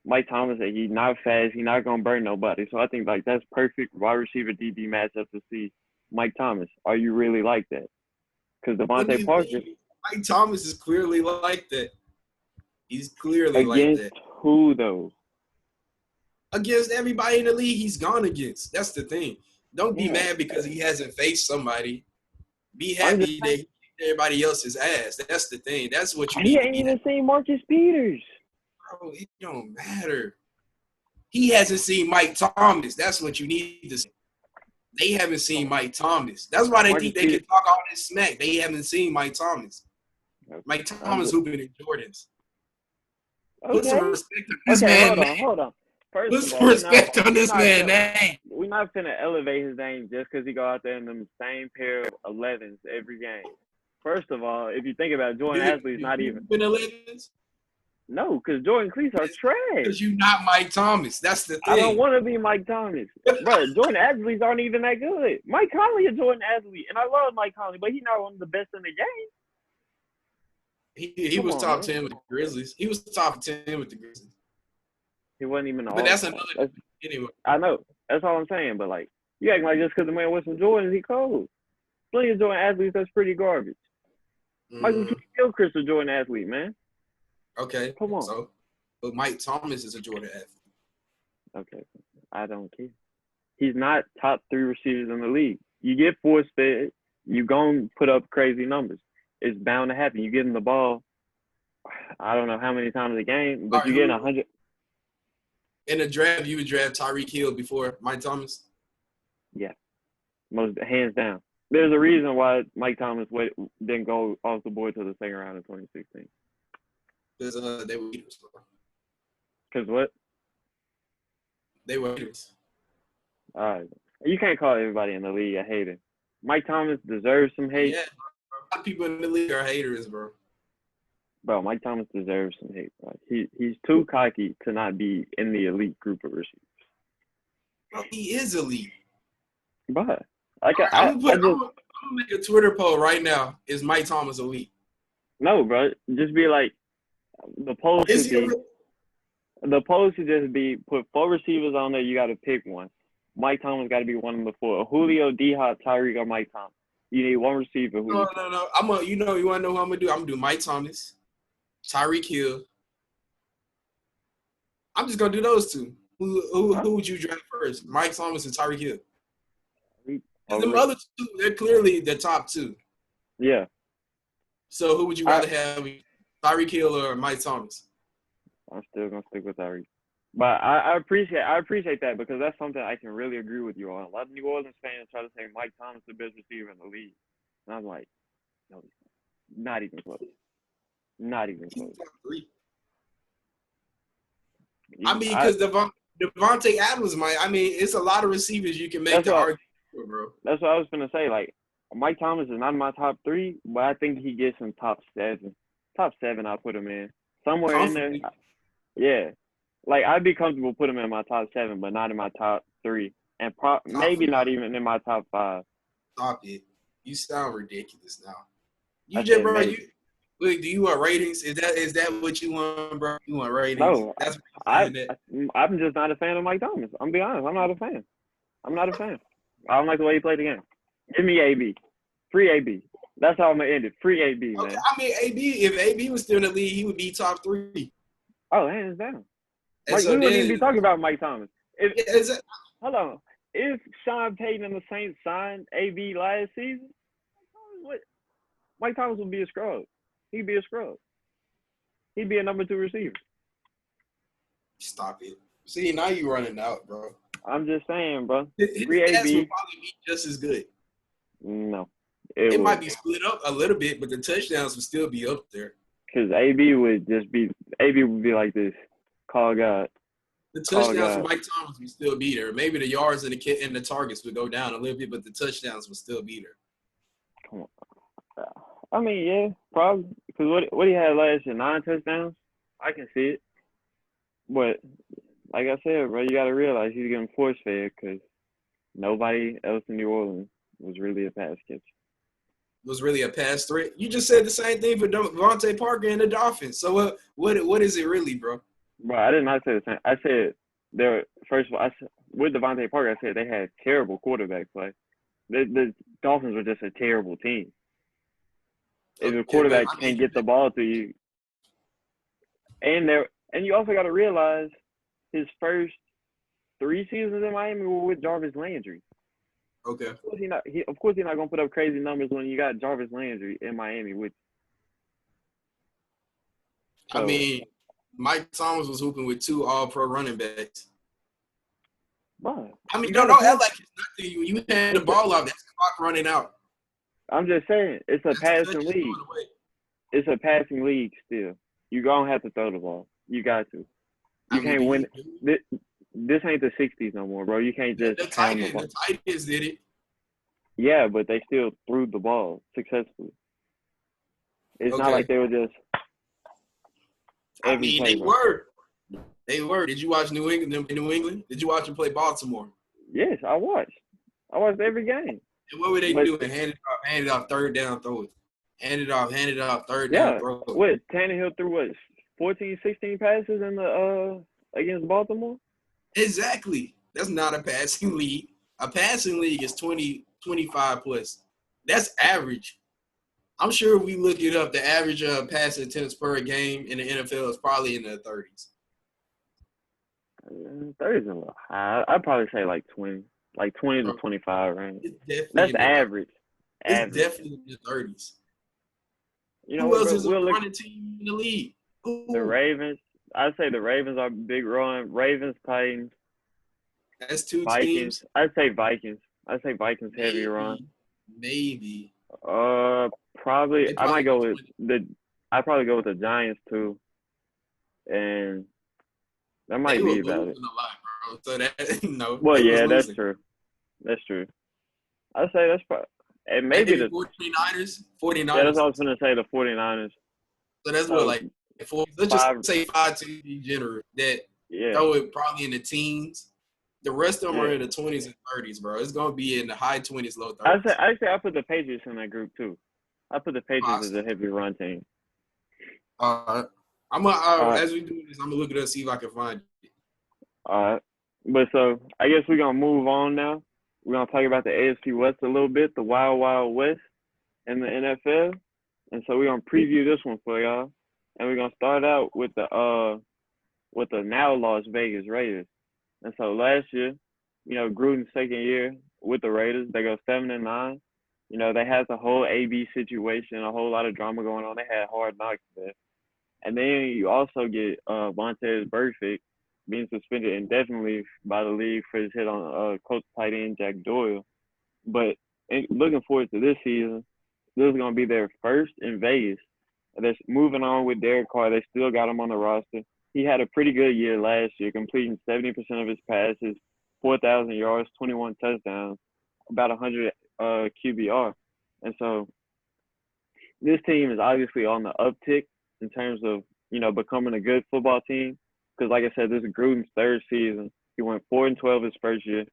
Mike Thomas, he's not fast. He's not gonna burn nobody. So I think like that's perfect wide receiver DB matchup to see. Mike Thomas, are you really like that? Because Devante Parker. Mike Thomas is clearly like that. He's clearly like that. Against who, though? Against everybody in the league he's gone against. That's the thing. Don't be mad because he hasn't faced somebody. Be happy that he kicked everybody else's ass. That's the thing. That's what you need to be. He ain't even seen Marcus Peters. Bro, it don't matter. He hasn't seen Mike Thomas. That's what you need to see. They haven't seen Mike Thomas. That's why they think they can talk all this smack. They haven't seen Mike Thomas. Mike Thomas hooping in Jordans. Okay. Put some respect on this man. Hold on. Put some respect on this man's name. We're not finna elevate his name just because he go out there in them same pair of 11s every game. First of all, if you think about it, Jordan Asley's not even. Been 11s? No, because Jordan Cleats are trash. Because you're not Mike Thomas. That's the thing. I don't want to be Mike Thomas. Bro, Jordan Asley's aren't even that good. Mike Conley is Jordan Asley, and I love Mike Conley, but he's not one of the best in the game. He was top 10 with the Grizzlies. He was top 10 with the Grizzlies. He wasn't even. But that's another. Anyway, I know. That's all I'm saying. But like, you acting like just because the man wears some Jordans, he cold. Plenty of Jordan athletes that's pretty garbage. Michael Gilchrist a Jordan athlete, man. Okay. Come on. So, but Mike Thomas is a Jordan athlete. Okay. I don't care. He's not top 3 receivers in the league. You get force-fed, you gonna put up crazy numbers. It's bound to happen. You get him the ball, I don't know how many times a game, but you get 100. In the draft, you would draft Tyreek Hill before Mike Thomas? Yeah. Most hands down. There's a reason why Mike Thomas didn't go off the board to the second round in 2016. Because they were leaders. Because what? They were haters. All right. You can't call everybody in the league a hater. Mike Thomas deserves some hate. Yeah, a lot of people in the league are haters, bro. Bro, Mike Thomas deserves some hate. Bro. He's too cocky to not be in the elite group of receivers. Bro, he is elite. But I'm gonna make a Twitter poll right now. Is Mike Thomas elite? No, bro. Just be like, the poll should just be put 4 receivers on there. You got to pick one. Mike Thomas got to be one of the 4. Julio, D-Hop, Tyreek, or Mike Thomas. You need one receiver. No. You want to know who I'm gonna do? I'm gonna do Mike Thomas, Tyreek Hill. I'm just gonna do those 2. Who would you draft first? Mike Thomas and Tyreek Hill. And them other 2, they're clearly the top 2. Yeah. So who would you rather have, Tyreek Hill or Mike Thomas? I'm still gonna stick with Tyreek. But I appreciate that, because that's something I can really agree with you on. A lot of New Orleans fans try to say Mike Thomas is the best receiver in the league. And I'm like, no, not even close. Not even close. I mean, because Devante Adams it's a lot of receivers you can make the argument for, bro. That's what I was gonna say. Like, Mike Thomas is not in my top 3, but I think he gets in top 7. Top 7, I'll put him in. Somewhere in there. Yeah. Like, I'd be comfortable putting him in my top 7, but not in my top 3. And maybe not even in my top 5. Stop it. You sound ridiculous now. I You just, said bro, maybe. look, do you want ratings? Is that what you want, bro? You want ratings? No, That's what you're saying that. I'm just not a fan of Mike Thomas. I'm be honest. I'm not a fan. I'm not a fan. I don't like the way he played the game. Give me AB. Free AB. That's how I'm gonna end it. Free AB, Okay, man. I mean, if AB was still in the league, he would be top 3. Oh, hands down. And Like so we wouldn't even then, be talking about Mike Thomas. If yeah, is that, hold on, if Sean Payton and the Saints signed AB last season, what? Mike Thomas would be a scrub. He'd be a scrub. He'd be a number 2 receiver. stop it. See, now you running out, bro. I'm just saying, bro. His Free stats AB. would probably be just as good. No, It might be split up a little bit, but the touchdowns would still be up there. because AB would be like this. Call God. The Oh, touchdowns for God. Mike Thomas would still be there. Maybe the yards and the targets would go down a little bit, but the touchdowns would still be there. Come on. I mean, yeah, probably. Because what he had last year, 9 touchdowns, I can see it. But like I said, bro, you got to realize he's getting force fed because nobody else in New Orleans was really a pass catcher. Was really a pass threat. You just said the same thing for Devante Parker and the Dolphins. So what is it really, bro? Bro, I did not say the same. I said first of all, with Devante Parker, I said they had terrible quarterback play. The Dolphins were just a terrible team. If the quarterback can't get the ball to you, and you also got to realize his first 3 seasons in Miami were with Jarvis Landry. Okay. Of course he's not gonna put up crazy numbers when you got Jarvis Landry in Miami with you. So, I mean, Mike Thomas was hooping with 2 All-Pro running backs. bro, I mean, don't act like it's nothing. You hand the ball off, that's the clock running out. I'm just saying, it's a passing league. It's a passing league still. You're gonna have to throw the ball. You got to. You can't win. This ain't the 60s no more, bro. You can't just the Titans did it. Yeah, but they still threw the ball successfully. It's not like they were just every play, they were. They were. Did you watch New England? Did you watch them play Baltimore? Yes, I watched every game. And what were they doing? Hand it off, third down, throw it. Hand it off, third down, throw it. What, Tannehill threw 14, 16 passes in the against Baltimore? Exactly. That's not a passing league. A passing league is 20, 25 plus. That's average. I'm sure if we look it up, the average passing attempts per game in the NFL is probably in the 30s. 30 is a little high. I'd probably say like 20 to 25 range. That's average. It's definitely in the 30s. You know, who else is a running team in the league? The Ravens. I'd say the Ravens are a big run. Ravens, Titans. That's 2 Vikings. teams. I'd say Vikings. Heavy run. Maybe. Probably. I might go with I'd probably go with the Giants too. And that might be about it. A lot, bro. So that no. Well, yeah, that's true. That's true. I'd say that's probably. And maybe the 49ers. Yeah, that's what I was going to say, the 49ers. So that's what, like, let's just say 5 teams in general that throw it probably in the teens. The rest of them are in the 20s and 30s, bro. It's going to be in the high 20s, low 30s. I put the Patriots in that group, too. I put the Patriots as a heavy run team. As we do this, I'm going to look it up, see if I can find it. All right. But so I guess we're going to move on now. We're going to talk about the AFC West a little bit, the Wild Wild West in the NFL. And so we're going to preview this one for y'all. And we're going to start out with the now Las Vegas Raiders. And so last year, Gruden's second year with the Raiders, they go 7-9. They had the whole AB situation, a whole lot of drama going on. They had hard knocks there. And then you also get Vontaze Burfict being suspended indefinitely by the league for his hit on Colts tight end Jack Doyle. But looking forward to this season, this is going to be their first in Vegas. They're moving on with Derek Carr. They still got him on the roster. He had a pretty good year last year, completing 70% of his passes, 4,000 yards, 21 touchdowns, about 100 QBR. And so this team is obviously on the uptick in terms of, becoming a good football team. Because, like I said, this is Gruden's third season. He went 4-12 his first year,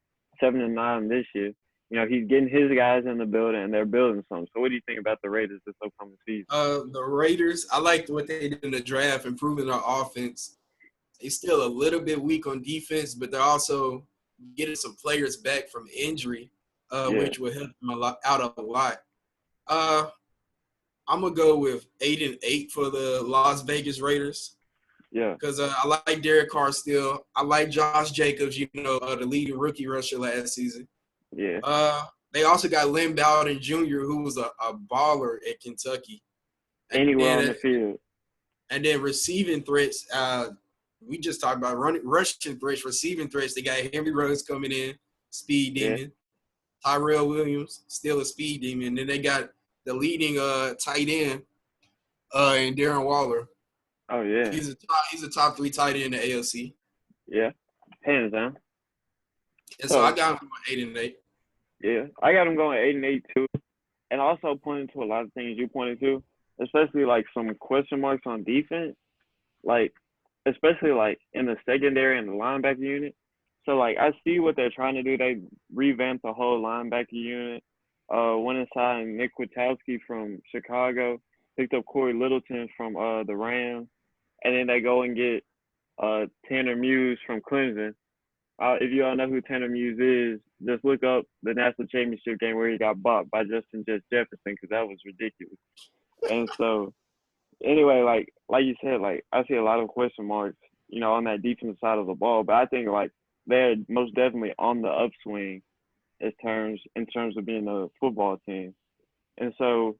7-9 this year. he's getting his guys in the building and they're building something. So what do you think about the Raiders this upcoming season? The Raiders, I liked what they did in the draft, improving their offense. They're still a little bit weak on defense, but they're also getting some players back from injury, which will help them out a lot. I'm gonna go with 8-8 for the Las Vegas Raiders. Yeah, because I like Derek Carr still. I like Josh Jacobs, the leading rookie rusher last season. yeah. They also got Lynn Bowden Jr., who was a baller at Kentucky. Anywhere on the field. And then receiving threats, we just talked about rushing threats, receiving threats. They got Henry Ruggs coming in, speed demon. Tyrell Williams, still a speed demon. And then they got the leading tight end in Darren Waller. Oh, yeah. He's a top 3 tight end in the AFC. Yeah, hands down. And so I got him going 8-8. Yeah, I got him going 8-8 too. And also pointing to a lot of things you pointed to, especially like some question marks on defense, like especially like in the secondary and the linebacker unit. So like I see what they're trying to do. They revamped the whole linebacker unit. Went inside Nick Kwiatkowski from Chicago, picked up Corey Littleton from the Rams, and then they go and get Tanner Muse from Clemson. If you all know who Tanner Muse is, just look up the national championship game where he got bopped by Justin Jefferson, because that was ridiculous. And so, anyway, like you said, like I see a lot of question marks, on that defensive side of the ball. But I think like they're most definitely on the upswing in terms of being a football team. And so,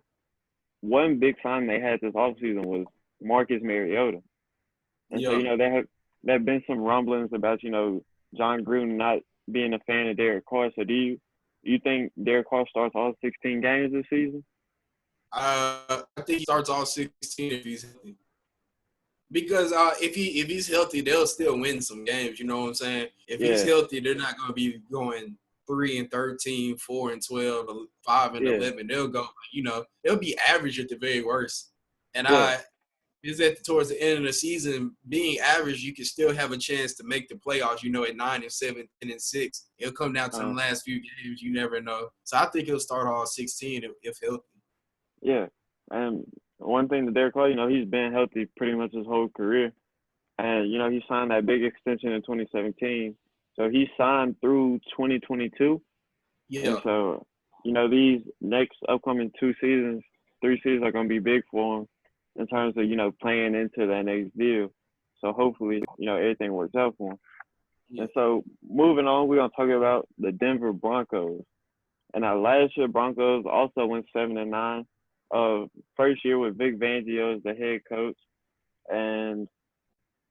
one big sign they had this offseason was Marcus Mariota. And so, there have been some rumblings about, John Gruden not being a fan of Derek Carr. So do you think Derek Carr starts all 16 games this season? I think he starts all 16 if he's healthy. Because if he's healthy, they'll still win some games. You know what I'm saying? If he's healthy, they're not going to be going 3-13, 4-12, 5-11. They'll go, they'll be average at the very worst. And is that towards the end of the season, being average, you can still have a chance to make the playoffs, at 9-7, 10-6. It'll come down to the last few games. You never know. So I think he'll start all 16 if healthy. Yeah. And one thing that Derek Carr, he's been healthy pretty much his whole career. And, he signed that big extension in 2017. So he signed through 2022. Yeah. And so, these next upcoming 3 seasons are going to be big for him in terms of, playing into that next deal. So hopefully, everything works out for him. Yeah. And so moving on, we're going to talk about the Denver Broncos. And last year, Broncos also went 7-9. First year with Vic Fangio as the head coach. And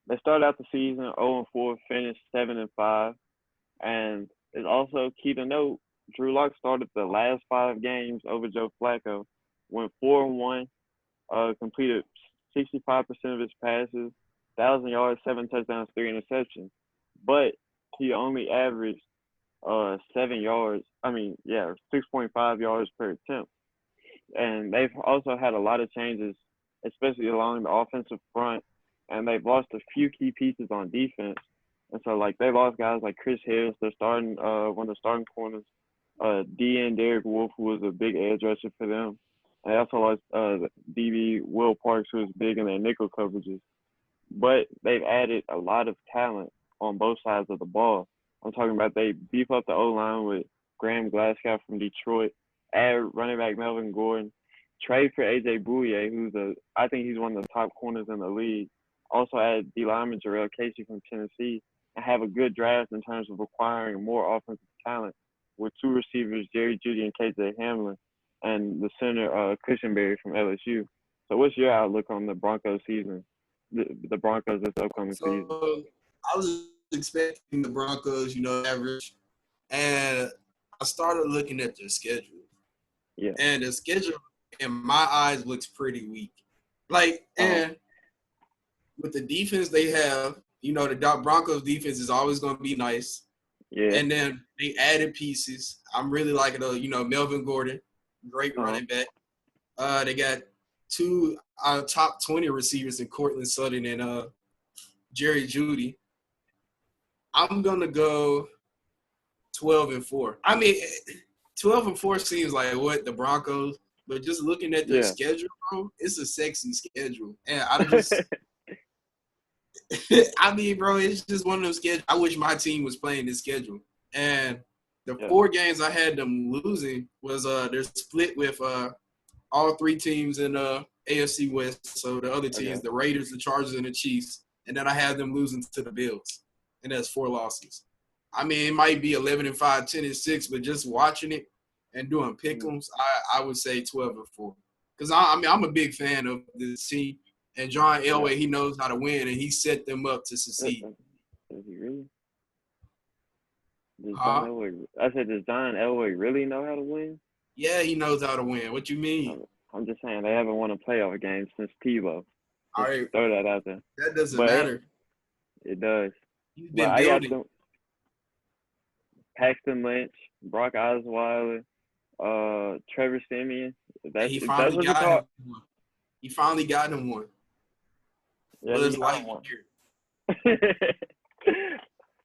they started out the season 0-4, finished 7-5. And it's also key to note, Drew Lock started the last 5 games over Joe Flacco, went 4-1. Completed 65% of his passes, 1,000 yards, 7 touchdowns, 3 interceptions. But he only averaged 6.5 yards per attempt. And they've also had a lot of changes, especially along the offensive front. And they've lost a few key pieces on defense. And so, they lost guys like Chris Harris, they're starting one of the starting corners, Derek Wolfe, who was a big edge rusher for them. And they also lost DB Will Parks, who was big in their nickel coverages. But they've added a lot of talent on both sides of the ball. I'm talking about they beef up the O-line with Graham Glasgow from Detroit, add running back Melvin Gordon, trade for A.J. Bouye, I think he's one of the top corners in the league. Also add D lineman Jarrell Casey from Tennessee, and have a good draft in terms of acquiring more offensive talent with 2 receivers, Jerry Jeudy and KJ Hamlin, and the center, Cushenberry from LSU. So what's your outlook on the Broncos season, the Broncos this upcoming season? I was expecting the Broncos, average. And I started looking at their schedule. Yeah. And the schedule, in my eyes, looks pretty weak. And with the defense they have, the Broncos defense is always going to be nice. Yeah. And then they added pieces. I'm really liking Melvin Gordon. Great running back. They got 2 top 20 receivers in Cortland Sutton and Jerry Jeudy. I'm gonna go 12-4. I mean, 12-4 seems like what the Broncos, but just looking at their Yeah. schedule, bro, it's a sexy schedule. And I just, I mean, bro, it's just one of those schedules. I wish my team was playing this schedule. And the 4 games I had them losing was they're split with all 3 teams in AFC West. So the other teams, the Raiders, the Chargers, and the Chiefs. And then I had them losing to the Bills. And that's 4 losses. I mean, it might be 11-5, 10-6, but just watching it and doing pick'ems, I would say 12-4. Because I'm a big fan of this team, and John Elway, he knows how to win, and he set them up to succeed. Does he really? I said, does John Elway really know how to win? Yeah, he knows how to win. What you mean? I'm just saying they haven't won a playoff game since Tebow. All right, throw that out there. That doesn't matter. It does. He's been building. Paxton Lynch, Brock Osweiler, Trevor Siemian. He finally got him one. He finally got him one. Yeah, well, he got him one.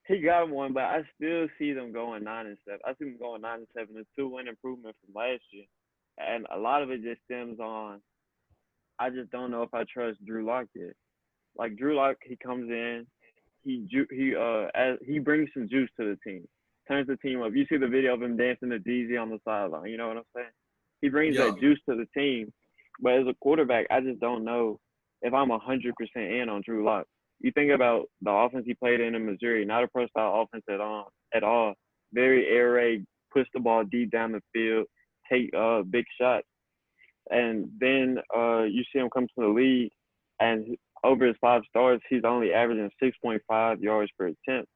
He got him one, but I still see them going 9-7. I see them going 9-7. A 2-win improvement from last year, and a lot of it just stems on. I just don't know if I trust Drew Lock yet. Like Drew Lock, he comes in, he brings some juice to the team. Turns the team up. You see the video of him dancing to DZ on the sideline. You know what I'm saying? He brings that juice to the team. But as a quarterback, I just don't know if I'm 100% in on Drew Lock. You think about the offense he played in Missouri, not a pro-style offense at all. Very air raid, push the ball deep down the field, take big shots. And then you see him come to the league, and over his 5 starts, he's only averaging 6.5 yards per attempt.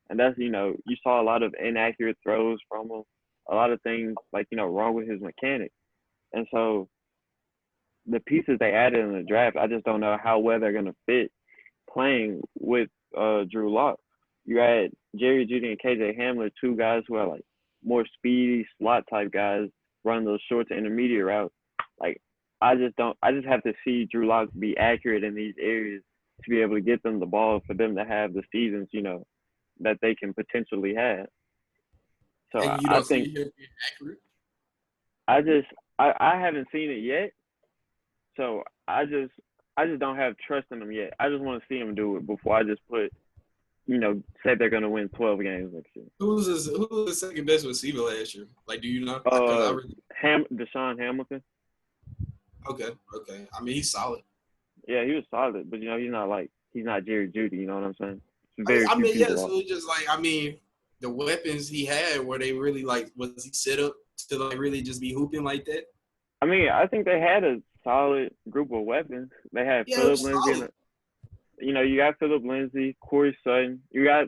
And that's, you saw a lot of inaccurate throws from him, a lot of things, wrong with his mechanics. And so the pieces they added in the draft, I just don't know how well they're going to fit playing with Drew Lock. You had Jerry Jeudy and KJ Hamler, 2 guys who are, more speedy slot-type guys running those short to intermediate routes. I just have to see Drew Lock be accurate in these areas to be able to get them the ball for them to have the seasons, that they can potentially have. So and you don't see him being accurate? I haven't seen it yet. So I just don't have trust in them yet. I just want to see them do it before I just put, say they're going to win 12 games next year. Who was the second best receiver last year? Do you know? Deshaun Hamilton. Okay. I mean, he's solid. Yeah, he was solid, but he's not Jerry Jeudy. You know what I'm saying? So it's just the weapons he had, were they really was he set up to really just be hooping like that? I mean, I think they had a solid group of weapons. They had Philip Lindsay. You got Philip Lindsay, Corey Sutton. You got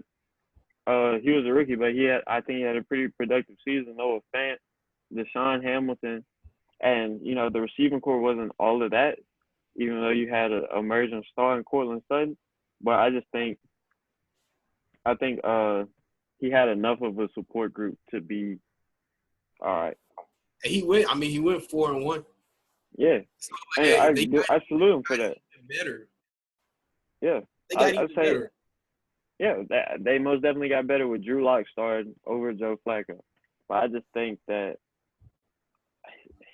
he was a rookie, but I think he had a pretty productive season. Noah Fant, Deshaun Hamilton, and the receiving core wasn't all of that, even though you had an emerging star in Cortland Sutton. But I think he had enough of a support group to be all right. He went 4-1. Yeah, so, I salute him for that. Better. Yeah, they got better. Yeah, they most definitely got better with Drew Lock starting over Joe Flacco. But I just think that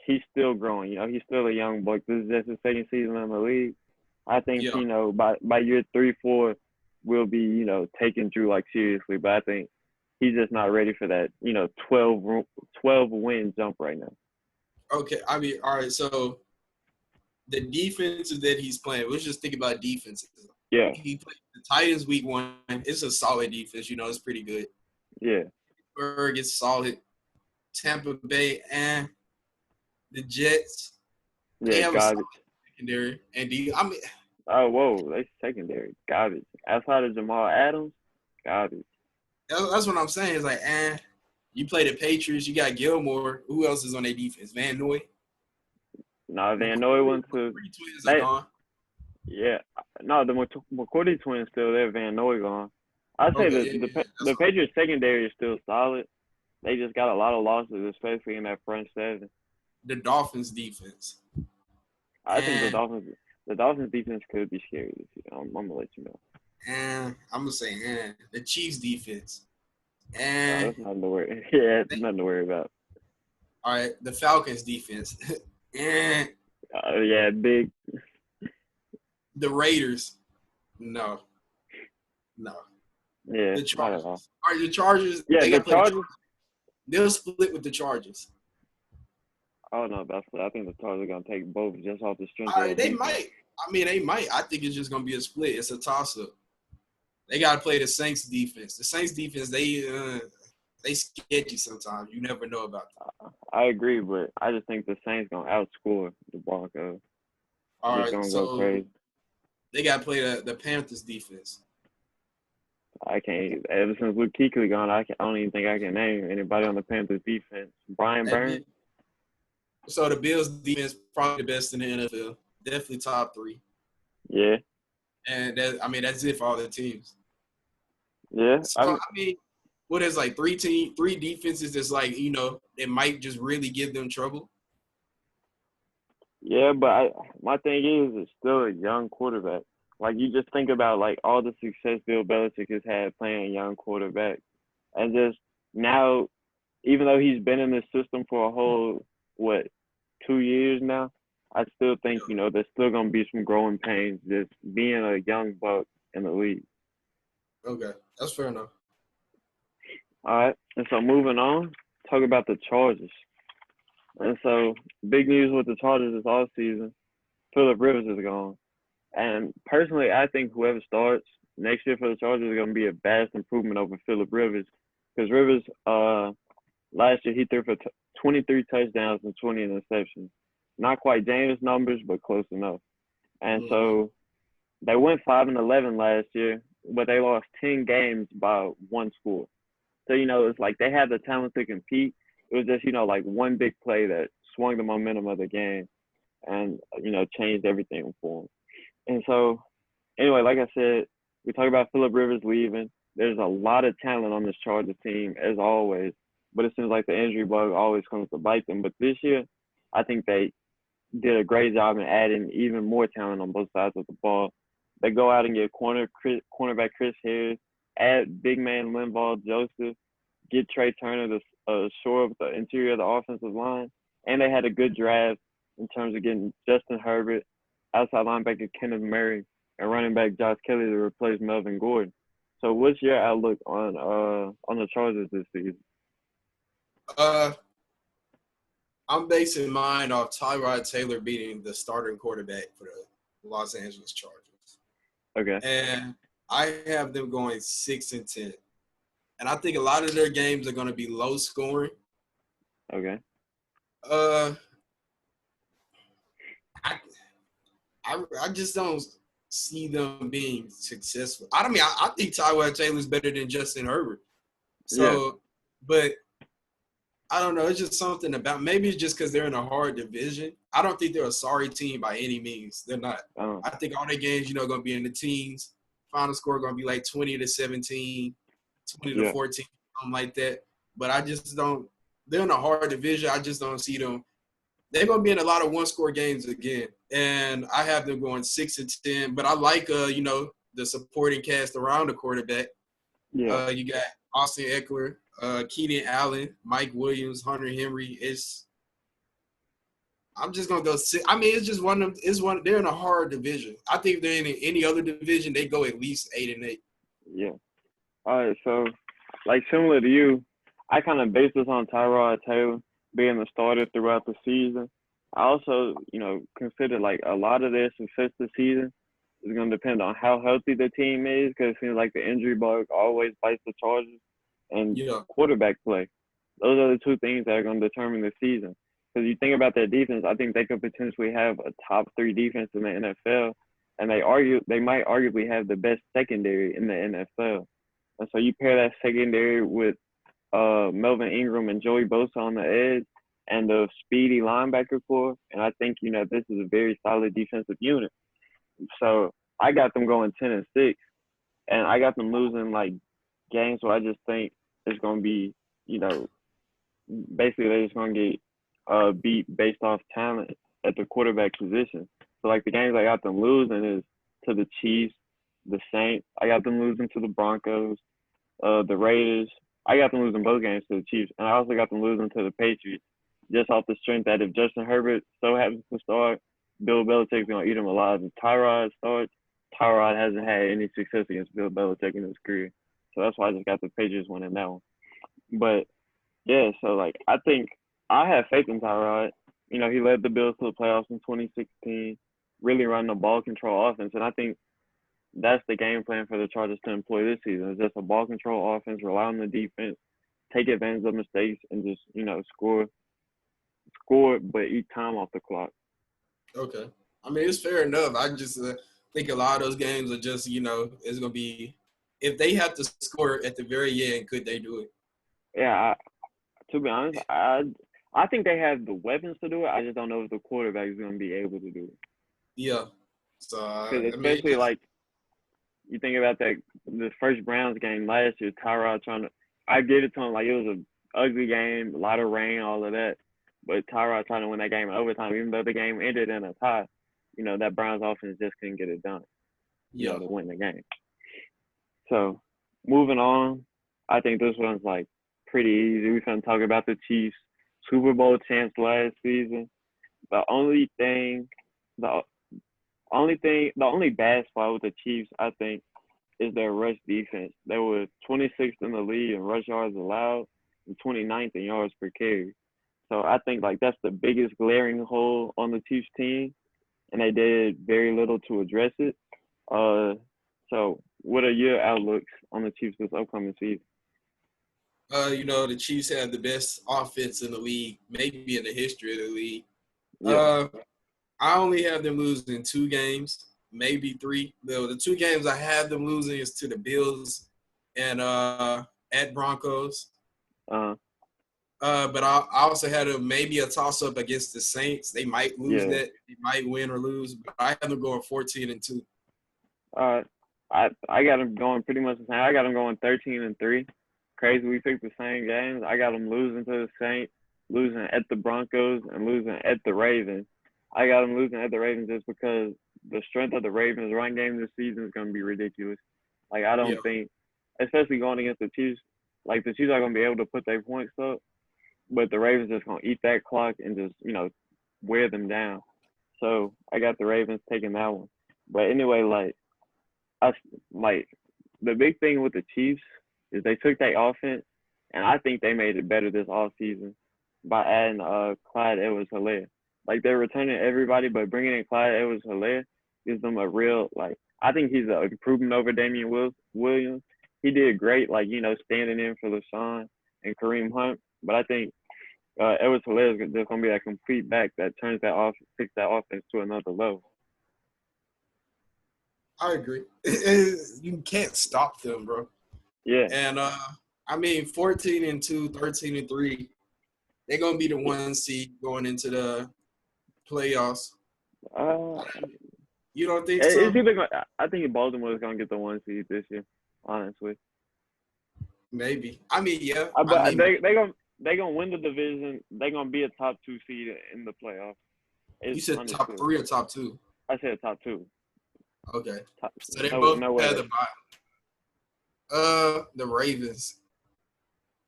he's still growing. He's still a young boy. This is just his second season in the league. I think by year 3-4, we'll be taking Drew Lock seriously. But I think he's just not ready for that 12 win jump right now. Okay, I mean, all right. So the defenses that he's playing, let's just think about defenses. Yeah. He played the Titans week 1. It's a solid defense. It's pretty good. Yeah. Pittsburgh is solid. Tampa Bay and the Jets. They have garbage. A secondary. And oh, whoa, they secondary. Garbage. Outside of Jamal Adams, garbage. That's what I'm saying. It's you play the Patriots, you got Gilmore. Who else is on their defense? Van Noy? No, Van Noy went to – twins are gone. Yeah. No, the McCourty twins still there. Van Noy gone. I'd say the Patriots secondary is still solid. They just got a lot of losses, especially in that front 7. The Dolphins defense. I think the Dolphins defense could be scary this year. I'm gonna let you know. And I'm gonna say, the Chiefs defense. And that's nothing to worry. Yeah, it's nothing to worry about. All right, the Falcons defense. Yeah, big. The Raiders. No. Yeah, The not at all. Chargers. All right, the Chargers. Yeah, They the got to play the Chargers. Chargers. They'll split with the Chargers. I don't know about that. I think the Chargers are gonna take both just off the strength All of right, their they defense. might. I mean, they might. I think it's just gonna be a split. It's a toss-up. They got to play the Saints defense. The Saints defense, they sketchy sometimes. You never know about that. I agree, but I just think the Saints gonna outscore the Broncos. All Just right, gonna go so crazy. they got to play the Panthers defense. I can't. Ever since Luke Kuechly gone, I don't even think I can name anybody on the Panthers defense. Brian Burns. So the Bills defense probably the best in the NFL. Definitely top 3. Yeah. And that's it for all the teams. Yeah. So what is like 3 defenses that's like, it might just really give them trouble. Yeah, but my thing is, it's still a young quarterback. Like, you just think about, like, all the success Bill Belichick has had playing young quarterback. And just now, even though he's been in this system for a whole, 2 years now, I still think, there's still going to be some growing pains just being a young buck in the league. Okay, that's fair enough. All right, and so moving on, talk about the Chargers. And so, big news with the Chargers this offseason, Phillip Rivers is gone. And personally, I think whoever starts next year for the Chargers is going to be a vast improvement over Phillip Rivers. Because Rivers, last year, he threw for 23 touchdowns and 20 interceptions. Not quite James numbers, but close enough. And so they went 5-11 last year, but they lost 10 games by 1 score. So, it's like they had the talent to compete. It was just, like one big play that swung the momentum of the game and, changed everything for them. And so, anyway, like I said, we talk about Phillip Rivers leaving. There's a lot of talent on this Chargers team, as always. But it seems like the injury bug always comes to bite them. But this year, I think they did a great job in adding even more talent on both sides of the ball. They go out and get cornerback Chris Harris, add big man Linval Joseph, get Trey Turner to shore up the interior of the offensive line. And they had a good draft in terms of getting Justin Herbert, outside linebacker Kenneth Murray, and running back Josh Kelly to replace Melvin Gordon. So what's your outlook on the Chargers this season? I'm basing mine off Tyrod Taylor beating the starting quarterback for the Los Angeles Chargers. Okay. And I have them going 6-10. And I think a lot of their games are going to be low scoring. Okay. I just don't see them being successful. I think Tyrod Taylor's better than Justin Herbert. So, But I don't know. It's just something about – maybe it's just because they're in a hard division. I don't think they're a sorry team by any means. They're not. I think all their games, going to be in the teens. Final score going to be like 20-17, 20-14, something like that. But I just don't – they're in a hard division. I just don't see them. They're going to be in a lot of one-score games again. And I have them going 6-10. But I like, the supporting cast around the quarterback. Yeah. You got Austin Eckler, Keenan Allen, Mike Williams, Hunter Henry. I'm just gonna go. It's just one of them. They're in a hard division. I think if they're in any other division, they go at least 8-8. Yeah. All right. So, like similar to you, I kind of base this on Tyrod Taylor being the starter throughout the season. I also, consider like a lot of their success this season is going to depend on how healthy the team is, because it seems like the injury bug always bites the Chargers, and quarterback play. Those are the two things that are going to determine the season. Because you think about their defense, I think they could potentially have a top 3 defense in the NFL, and they might arguably have the best secondary in the NFL. And so you pair that secondary with Melvin Ingram and Joey Bosa on the edge and the speedy linebacker core, and I think, this is a very solid defensive unit. So I got them going 10-6, and I got them losing like games where I just think it's going to be, basically they're just going to get beat based off talent at the quarterback position. So like the games I got them losing is to the Chiefs, the Saints. I got them losing to the Broncos, the Raiders. I got them losing both games to the Chiefs, and I also got them losing to the Patriots. just off the strength that if Justin Herbert so happens to start, Bill Belichick's gonna eat him alive. If Tyrod starts, Tyrod hasn't had any success against Bill Belichick in his career, so that's why I just got the Patriots winning that one. But yeah, so like I think I have faith in Tyrod. You know, he led the Bills to the playoffs in 2016, really running a ball control offense, and I think that's the game plan for the Chargers to employ this season. It's just a ball control offense, rely on the defense, take advantage of mistakes, and just score, but eat time off the clock. Okay, I mean it's fair enough. I just think a lot of those games are just it's gonna be if they have to score at the very end, could they do it? Yeah, to be honest, I think they have the weapons to do it. I just don't know if the quarterback is going to be able to do it. Yeah. So especially like you think about the first Browns game last year, Tyrod I gave it to him like it was an ugly game, a lot of rain, all of that. But Tyrod trying to win that game in overtime, even though the game ended in a tie. That Browns offense just couldn't get it done. To win the game. So moving on, I think this one's like pretty easy. We're gonna talk about the Chiefs Super Bowl champs last season. The only bad spot with the Chiefs, I think, is their rush defense. They were 26th in the league in rush yards allowed and 29th in yards per carry. So I think like that's the biggest glaring hole on the Chiefs team, and they did very little to address it. So what are your outlooks on the Chiefs this upcoming season? The Chiefs have the best offense in the league, maybe in the history of the league. Yeah. I only have them losing 2 games, maybe 3. The 2 games I have them losing is to the Bills and at Broncos. But I also had maybe a toss-up against the Saints. They might lose that. They might win or lose. But I have them going 14-2. I got them going pretty much the same. I got them going 13-3. Crazy, we picked the same games. I got them losing to the Saints, losing at the Broncos, and losing at the Ravens. I got them losing at the Ravens just because the strength of the Ravens' run game this season is going to be ridiculous. Like, I don't think, especially going against the Chiefs, like, the Chiefs are going to be able to put their points up, but the Ravens just going to eat that clock and just, wear them down. So I got the Ravens taking that one. But anyway, the big thing with the Chiefs is they took their offense, and I think they made it better this offseason by adding Clyde Edwards-Helaire. Like, they're returning everybody, but bringing in Clyde Edwards-Helaire gives them a real, I think he's an improvement over Damian Williams. He did great, standing in for LaShawn and Kareem Hunt. But I think Edwards-Helaire is just going to be that complete back that takes that offense to another level. I agree. You can't stop them, bro. Yeah. And, 14-2, 13-3, they're going to be the 1 seed going into the playoffs. You don't think so? I think Baltimore is going to get the 1 seed this year, honestly. Maybe. Yeah. But they're going to win the division. They're going to be a top 2 seed in the playoffs. You said top 3 or top 2? I said top 2. Okay. So they both had the bottom. The Ravens.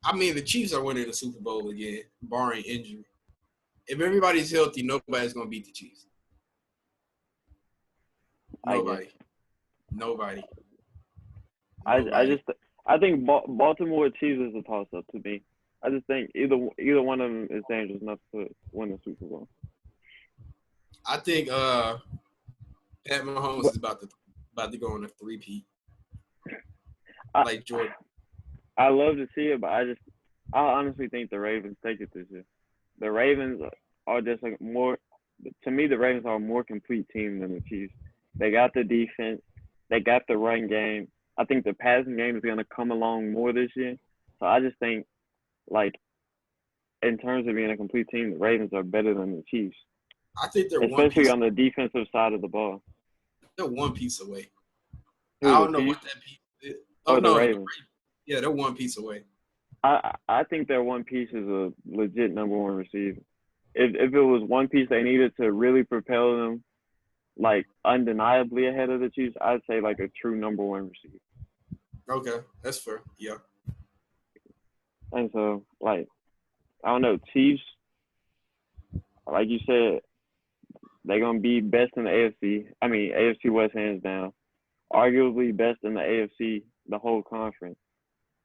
The Chiefs are winning the Super Bowl again, barring injury. If everybody's healthy, nobody's going to beat the Chiefs. Nobody. I think Baltimore Chiefs is a toss-up to me. I just think either one of them is dangerous enough to win the Super Bowl. I think Pat Mahomes is about to go on a 3-peat. Like Jordan. I love to see it, but I honestly think the Ravens take it this year. The Ravens are just to me, the Ravens are a more complete team than the Chiefs. They got the defense. They got the run game. I think the passing game is going to come along more this year. So I just think, in terms of being a complete team, the Ravens are better than the Chiefs. I think they're especially on the defensive side of the ball. They're 1 piece away. I don't know what that piece is. Oh, no. The Ravens. Yeah, they're 1 piece away. I think their 1 piece is a legit number 1 receiver. If it was 1 piece they needed to really propel them, undeniably ahead of the Chiefs, I'd say a true number 1 receiver. Okay, that's fair. Yeah. And so, I don't know, Chiefs, like you said, they're gonna be best in the AFC. I mean, AFC West hands down. Arguably best in the AFC, the whole conference.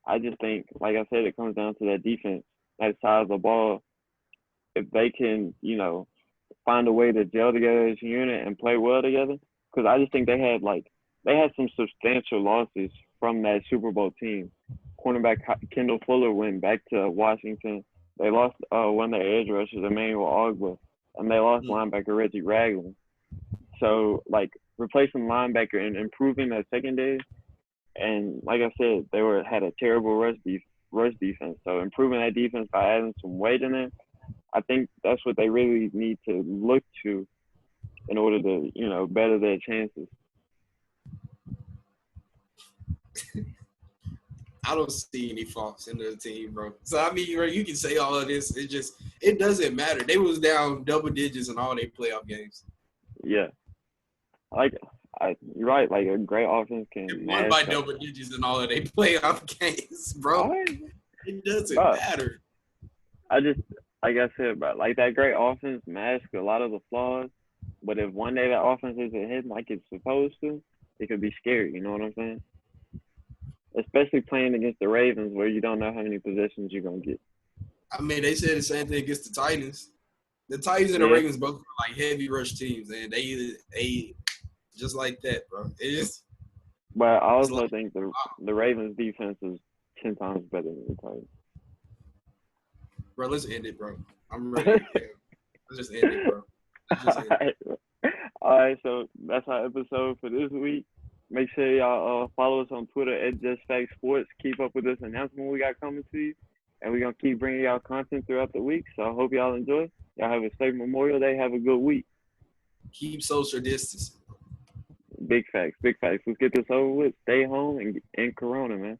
I just think, like I said, it comes down to that defense, that side of the ball. If they can, find a way to gel together as a unit and play well together, because I just think they had some substantial losses from that Super Bowl team. Cornerback Kendall Fuller went back to Washington. They lost one of their edge rushers, Emmanuel Ogba, and they lost linebacker Reggie Ragland. So, replacing linebacker and improving that secondary, and like I said, they had a terrible rush defense. So improving that defense by adding some weight in it, I think that's what they really need to look to in order to, better their chances. I don't see any faults in the team, bro. So, I mean, you can say all of this. It doesn't matter. They was down double digits in all their playoff games. Yeah. You're right. Like, a great offense can – won by double digits in all of their playoff games, bro. It doesn't matter. I just – like I said, bro, that great offense masks a lot of the flaws. But if one day that offense isn't hitting like it's supposed to, it could be scary. You know what I'm saying? Especially playing against the Ravens, where you don't know how many possessions you're gonna get. I mean, they said the same thing against the Titans. The Titans and the Ravens both are heavy rush teams, and they just like that, bro. But I also think the Ravens defense is 10 times better than the Titans. Bro, let's end it, bro. I'm ready. Let's just end it, bro. All right, so that's our episode for this week. Make sure y'all follow us on Twitter at JustFactSports. Keep up with this announcement we got coming to you. And we're going to keep bringing y'all content throughout the week. So I hope y'all enjoy. Y'all have a safe Memorial Day. Have a good week. Keep social distancing. Big facts. Let's get this over with. Stay home and Corona, man.